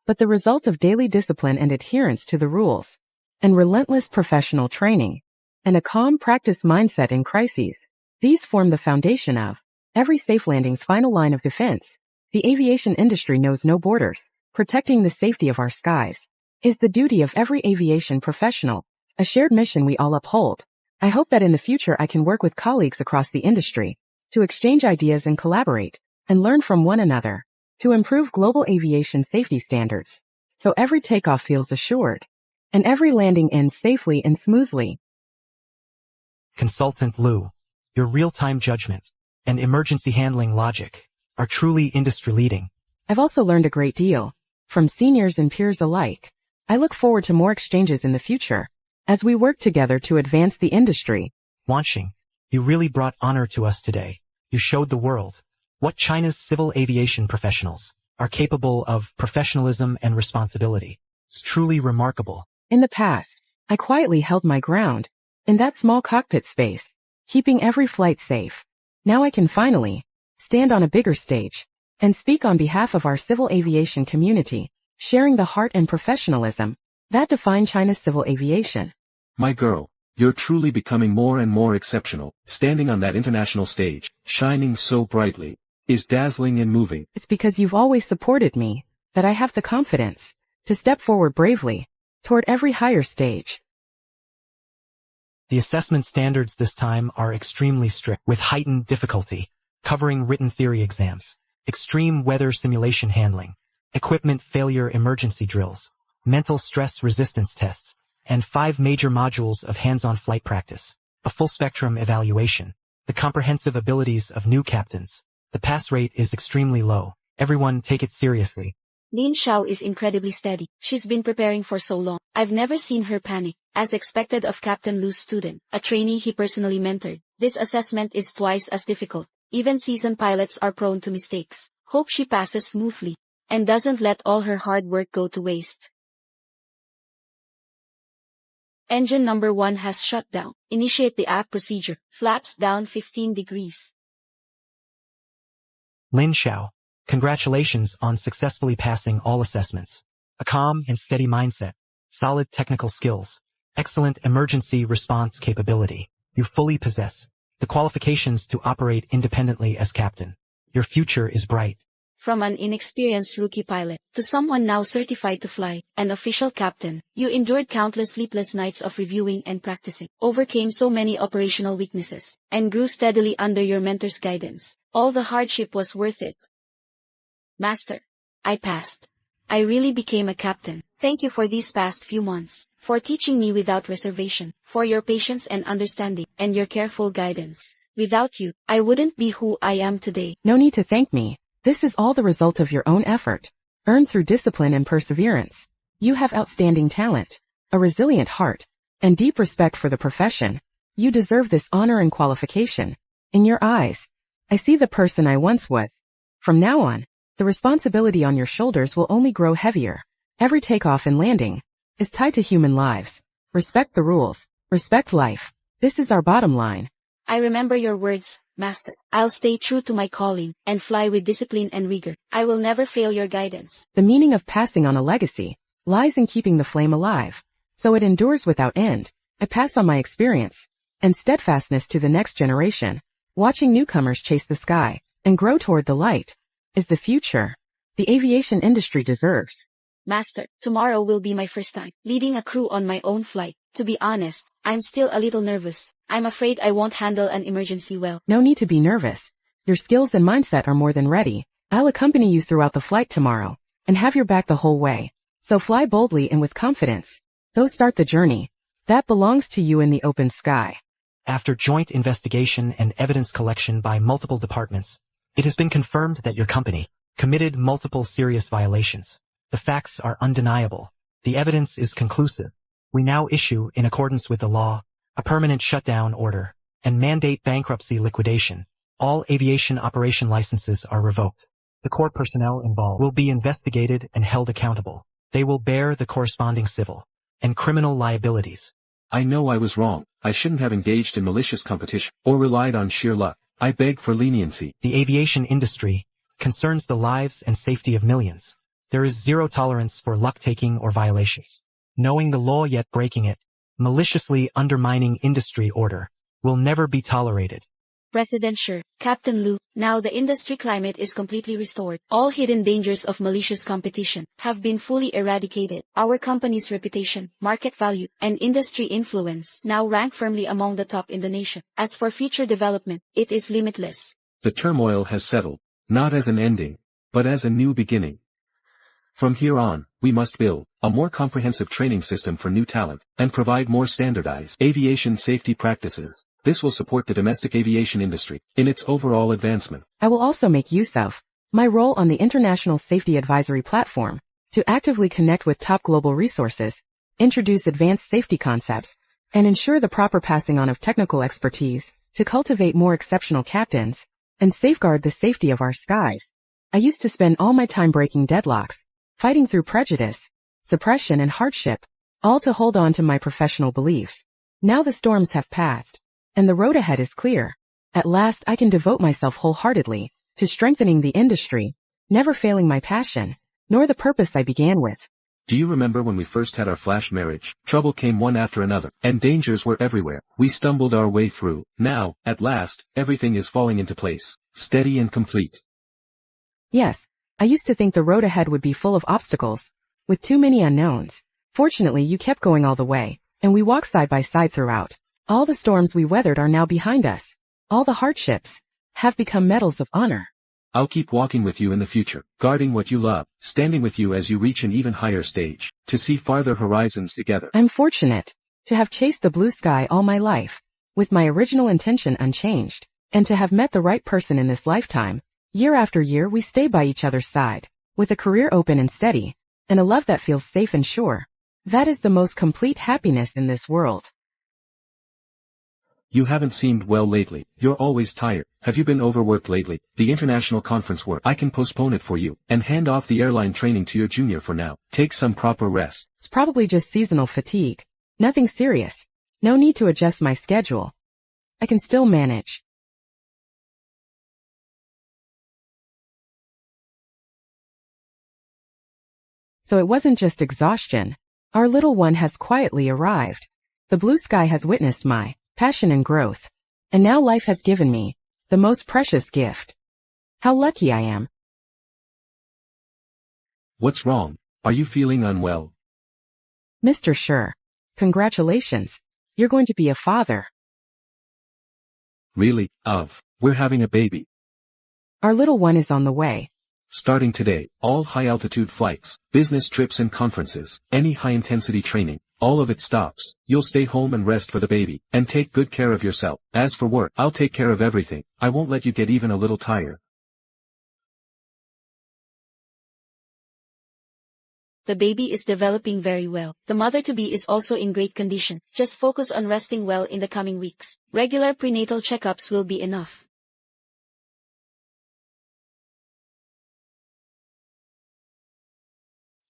but the result of daily discipline and adherence to the rules, and relentless professional training, and a calm practice mindset in crises. These form the foundation of every safe landing's final line of defense. The aviation industry knows no borders. Protecting the safety of our skies is the duty of every aviation professional, a shared mission we all uphold. I hope that in the future I can work with colleagues across the industry to exchange ideas and collaborate and learn from one another to improve global aviation safety standards, so every takeoff feels assured and every landing ends safely and smoothly. Consultant Lu, your real-time judgment and emergency handling logic are truly industry-leading. I've also learned a great deal from seniors and peers alike. I look forward to more exchanges in the future as we work together to advance the industry. Wanxing, you really brought honor to us today. You showed the world what China's civil aviation professionals are capable of. Professionalism and responsibility. It's truly remarkable. In the past, I quietly held my ground in that small cockpit space, keeping every flight safe. Now I can finally stand on a bigger stage and speak on behalf of our civil aviation community, sharing the heart and professionalism that define China's civil aviation. My girl, you're truly becoming more and more exceptional. Standing on that international stage, shining so brightly, is dazzling and moving. It's because you've always supported me that I have the confidence to step forward bravely toward every higher stage. The assessment standards this time are extremely strict, with heightened difficulty, covering written theory exams, extreme weather simulation handling, equipment failure emergency drills, mental stress resistance tests, and 5 major modules of hands-on flight practice, a full-spectrum evaluation, the comprehensive abilities of new captains. The pass rate is extremely low. Everyone take it seriously. Lin Xiao is incredibly steady. She's been preparing for so long. I've never seen her panic. As expected of Captain Lu's student, a trainee he personally mentored, this assessment is twice as difficult. Even seasoned pilots are prone to mistakes. Hope she passes smoothly and doesn't let all her hard work go to waste. Engine number 1 has shut down. Initiate the app procedure. Flaps down 15 degrees. Lin Xiao, congratulations on successfully passing all assessments. A calm and steady mindset, solid technical skills, excellent emergency response capability. You fully possess the qualifications to operate independently as captain. Your future is bright. From an inexperienced rookie pilot to someone now certified to fly, an official captain, you endured countless sleepless nights of reviewing and practicing, overcame so many operational weaknesses, and grew steadily under your mentor's guidance. All the hardship was worth it. Master, I passed. I really became a captain. Thank you for these past few months, for teaching me without reservation, for your patience and understanding, and your careful guidance. Without you, I wouldn't be who I am today. No need to thank me. This is all the result of your own effort, earned through discipline and perseverance. You have outstanding talent, a resilient heart, and deep respect for the profession. You deserve this honor and qualification. In your eyes, I see the person I once was. From now on, the responsibility on your shoulders will only grow heavier. Every takeoff and landing is tied to human lives. Respect the rules. Respect life. This is our bottom line. I remember your words, Master. I'll stay true to my calling and fly with discipline and rigor. I will never fail your guidance. The meaning of passing on a legacy lies in keeping the flame alive, so it endures without end. I pass on my experience and steadfastness to the next generation. Watching newcomers chase the sky and grow toward the light is the future the aviation industry deserves. Master, tomorrow will be my first time leading a crew on my own flight. To be honest, I'm still a little nervous. I'm afraid I won't handle an emergency well. No need to be nervous. Your skills and mindset are more than ready. I'll accompany you throughout the flight tomorrow and have your back the whole way. So fly boldly and with confidence. Go start the journey that belongs to you in the open sky. After joint investigation and evidence collection by multiple departments, it has been confirmed that your company committed multiple serious violations. The facts are undeniable. The evidence is conclusive. We now issue, in accordance with the law, a permanent shutdown order and mandate bankruptcy liquidation. All aviation operation licenses are revoked. The core personnel involved will be investigated and held accountable. They will bear the corresponding civil and criminal liabilities. I know I was wrong. I shouldn't have engaged in malicious competition or relied on sheer luck. I beg for leniency. The aviation industry concerns the lives and safety of millions. There is zero tolerance for luck-taking or violations. Knowing the law yet breaking it, maliciously undermining industry order, will never be tolerated. President Sure, Captain Lu, now the industry climate is completely restored. All hidden dangers of malicious competition have been fully eradicated. Our company's reputation, market value, and industry influence now rank firmly among the top in the nation. As for future development, it is limitless. The turmoil has settled, not as an ending, but as a new beginning. From here on, we must build a more comprehensive training system for new talent and provide more standardized aviation safety practices. This will support the domestic aviation industry in its overall advancement. I will also make use of my role on the International Safety Advisory Platform to actively connect with top global resources, introduce advanced safety concepts, and ensure the proper passing on of technical expertise to cultivate more exceptional captains and safeguard the safety of our skies. I used to spend all my time breaking deadlocks, fighting through prejudice, suppression and hardship. all to hold on to my professional beliefs. Now the storms have passed, and the road ahead is clear. At last I can devote myself wholeheartedly to strengthening the industry, never failing my passion, nor the purpose I began with. Do you remember when we first had our flash marriage? Trouble came one after another, and dangers were everywhere. We stumbled our way through. Now, at last, everything is falling into place, steady and complete. Yes, I used to think the road ahead would be full of obstacles, with too many unknowns. Fortunately, you kept going all the way, and we walked side by side throughout. All the storms we weathered are now behind us. All the hardships have become medals of honor. I'll keep walking with you in the future, guarding what you love, standing with you as you reach an even higher stage, to see farther horizons together. I'm fortunate to have chased the blue sky all my life, with my original intention unchanged, and to have met the right person in this lifetime. Year after year we stay by each other's side, with a career open and steady, and a love that feels safe and sure. That is the most complete happiness in this world. You haven't seemed well lately. You're always tired. Have you been overworked lately? The international conference work, I can postpone it for you, and hand off the airline training to your junior for now. Take some proper rest. It's probably just seasonal fatigue. Nothing serious. No need to adjust my schedule. I can still manage. So it wasn't just exhaustion. Our little one has quietly arrived. The blue sky has witnessed my passion and growth. And now life has given me the most precious gift. How lucky I am. What's wrong? Are you feeling unwell? Mr. Sure. Congratulations. You're going to be a father. Really? We're having a baby. Our little one is on the way. Starting today, all high-altitude flights, business trips and conferences, any high-intensity training, all of it stops. You'll stay home and rest for the baby, and take good care of yourself. As for work, I'll take care of everything. I won't let you get even a little tired. The baby is developing very well. The mother-to-be is also in great condition. Just focus on resting well in the coming weeks. Regular prenatal checkups will be enough.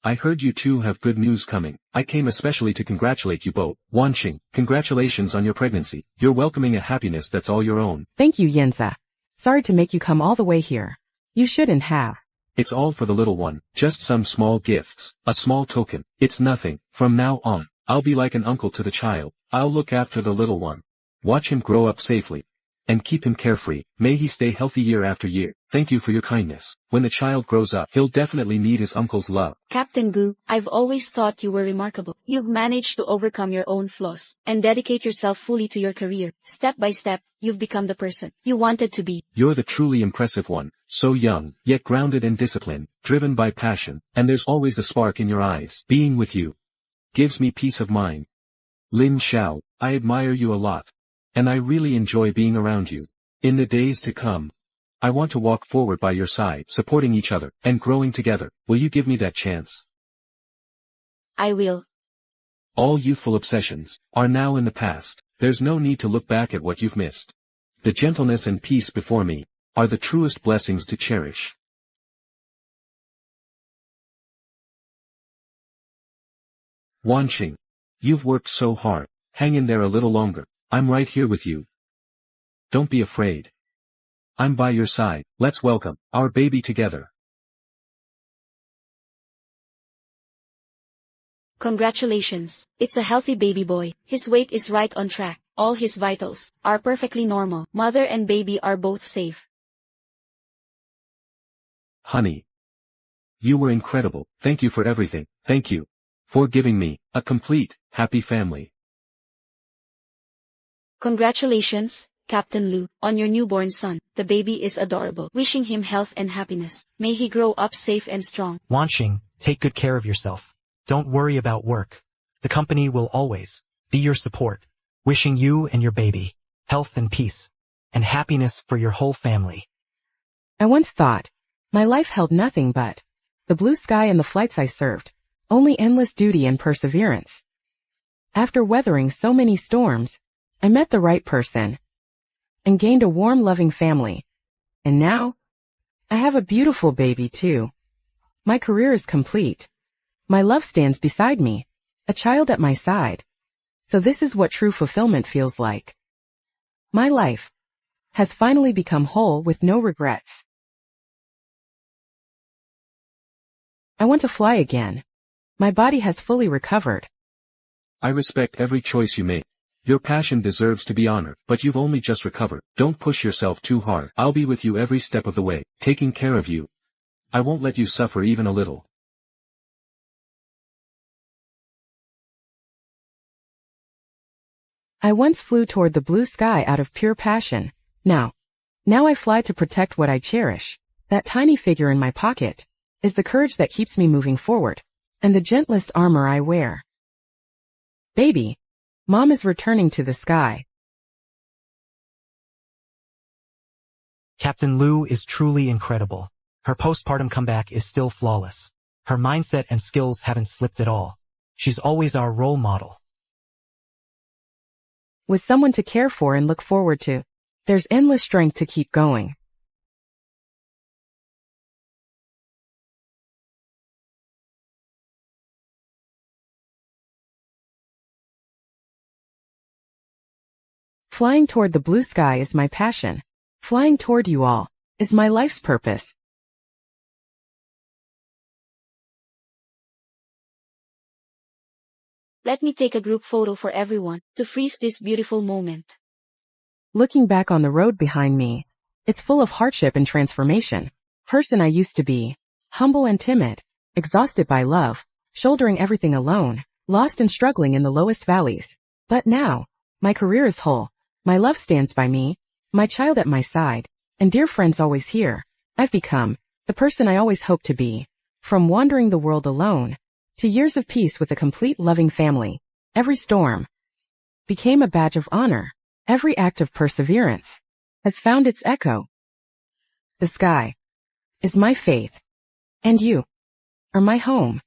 I heard you two have good news coming. I came especially to congratulate you both. Wanxing, congratulations on your pregnancy. You're welcoming a happiness that's all your own. Thank you, Yenza. Sorry to make you come all the way here. You shouldn't have. It's all for the little one. Just some small gifts. A small token. It's nothing. From now on, I'll be like an uncle to the child. I'll look after the little one. Watch him grow up safely. And keep him carefree. May he stay healthy year after year. Thank you for your kindness. When the child grows up, he'll definitely need his uncle's love. Captain Gu, I've always thought you were remarkable. You've managed to overcome your own flaws and dedicate yourself fully to your career. Step by step, you've become the person you wanted to be. You're the truly impressive one. So young, yet grounded and disciplined, driven by passion, and there's always a spark in your eyes. Being with you gives me peace of mind. Lin Xiao, I admire you a lot. And I really enjoy being around you. In the days to come, I want to walk forward by your side, supporting each other, and growing together. Will you give me that chance? I will. All youthful obsessions are now in the past. There's no need to look back at what you've missed. The gentleness and peace before me are the truest blessings to cherish. Wanxing, you've worked so hard. Hang in there a little longer. I'm right here with you. Don't be afraid. I'm by your side. Let's welcome our baby together. Congratulations. It's a healthy baby boy. His weight is right on track. All his vitals are perfectly normal. Mother and baby are both safe. Honey, you were incredible. Thank you for everything. Thank you for giving me a complete, happy family. Congratulations, Captain Lu, on your newborn son. The baby is adorable. Wishing him health and happiness. May he grow up safe and strong. Wanxing, take good care of yourself. Don't worry about work. The company will always be your support. Wishing you and your baby health and peace, and happiness for your whole family. I once thought my life held nothing but the blue sky and the flights I served, only endless duty and perseverance. After weathering so many storms, I met the right person and gained a warm, loving family. And now, I have a beautiful baby too. My career is complete. My love stands beside me. A child at my side. So this is what true fulfillment feels like. My life has finally become whole with no regrets. I want to fly again. My body has fully recovered. I respect every choice you make. Your passion deserves to be honored, but you've only just recovered. Don't push yourself too hard. I'll be with you every step of the way, taking care of you. I won't let you suffer even a little. I once flew toward the blue sky out of pure passion. Now I fly to protect what I cherish. That tiny figure in my pocket is the courage that keeps me moving forward, and the gentlest armor I wear. Baby, Mom is returning to the sky. Captain Lou is truly incredible. Her postpartum comeback is still flawless. Her mindset and skills haven't slipped at all. She's always our role model. With someone to care for and look forward to, there's endless strength to keep going. Flying toward the blue sky is my passion. Flying toward you all is my life's purpose. Let me take a group photo for everyone to freeze this beautiful moment. Looking back on the road behind me, it's full of hardship and transformation. Person I used to be, humble and timid, exhausted by love, shouldering everything alone, lost and struggling in the lowest valleys. But now, my career is whole. My love stands by me, my child at my side, and dear friends always here. I've become the person I always hoped to be. From wandering the world alone, to years of peace with a complete loving family. Every storm became a badge of honor. Every act of perseverance has found its echo. The sky is my faith, and you are my home.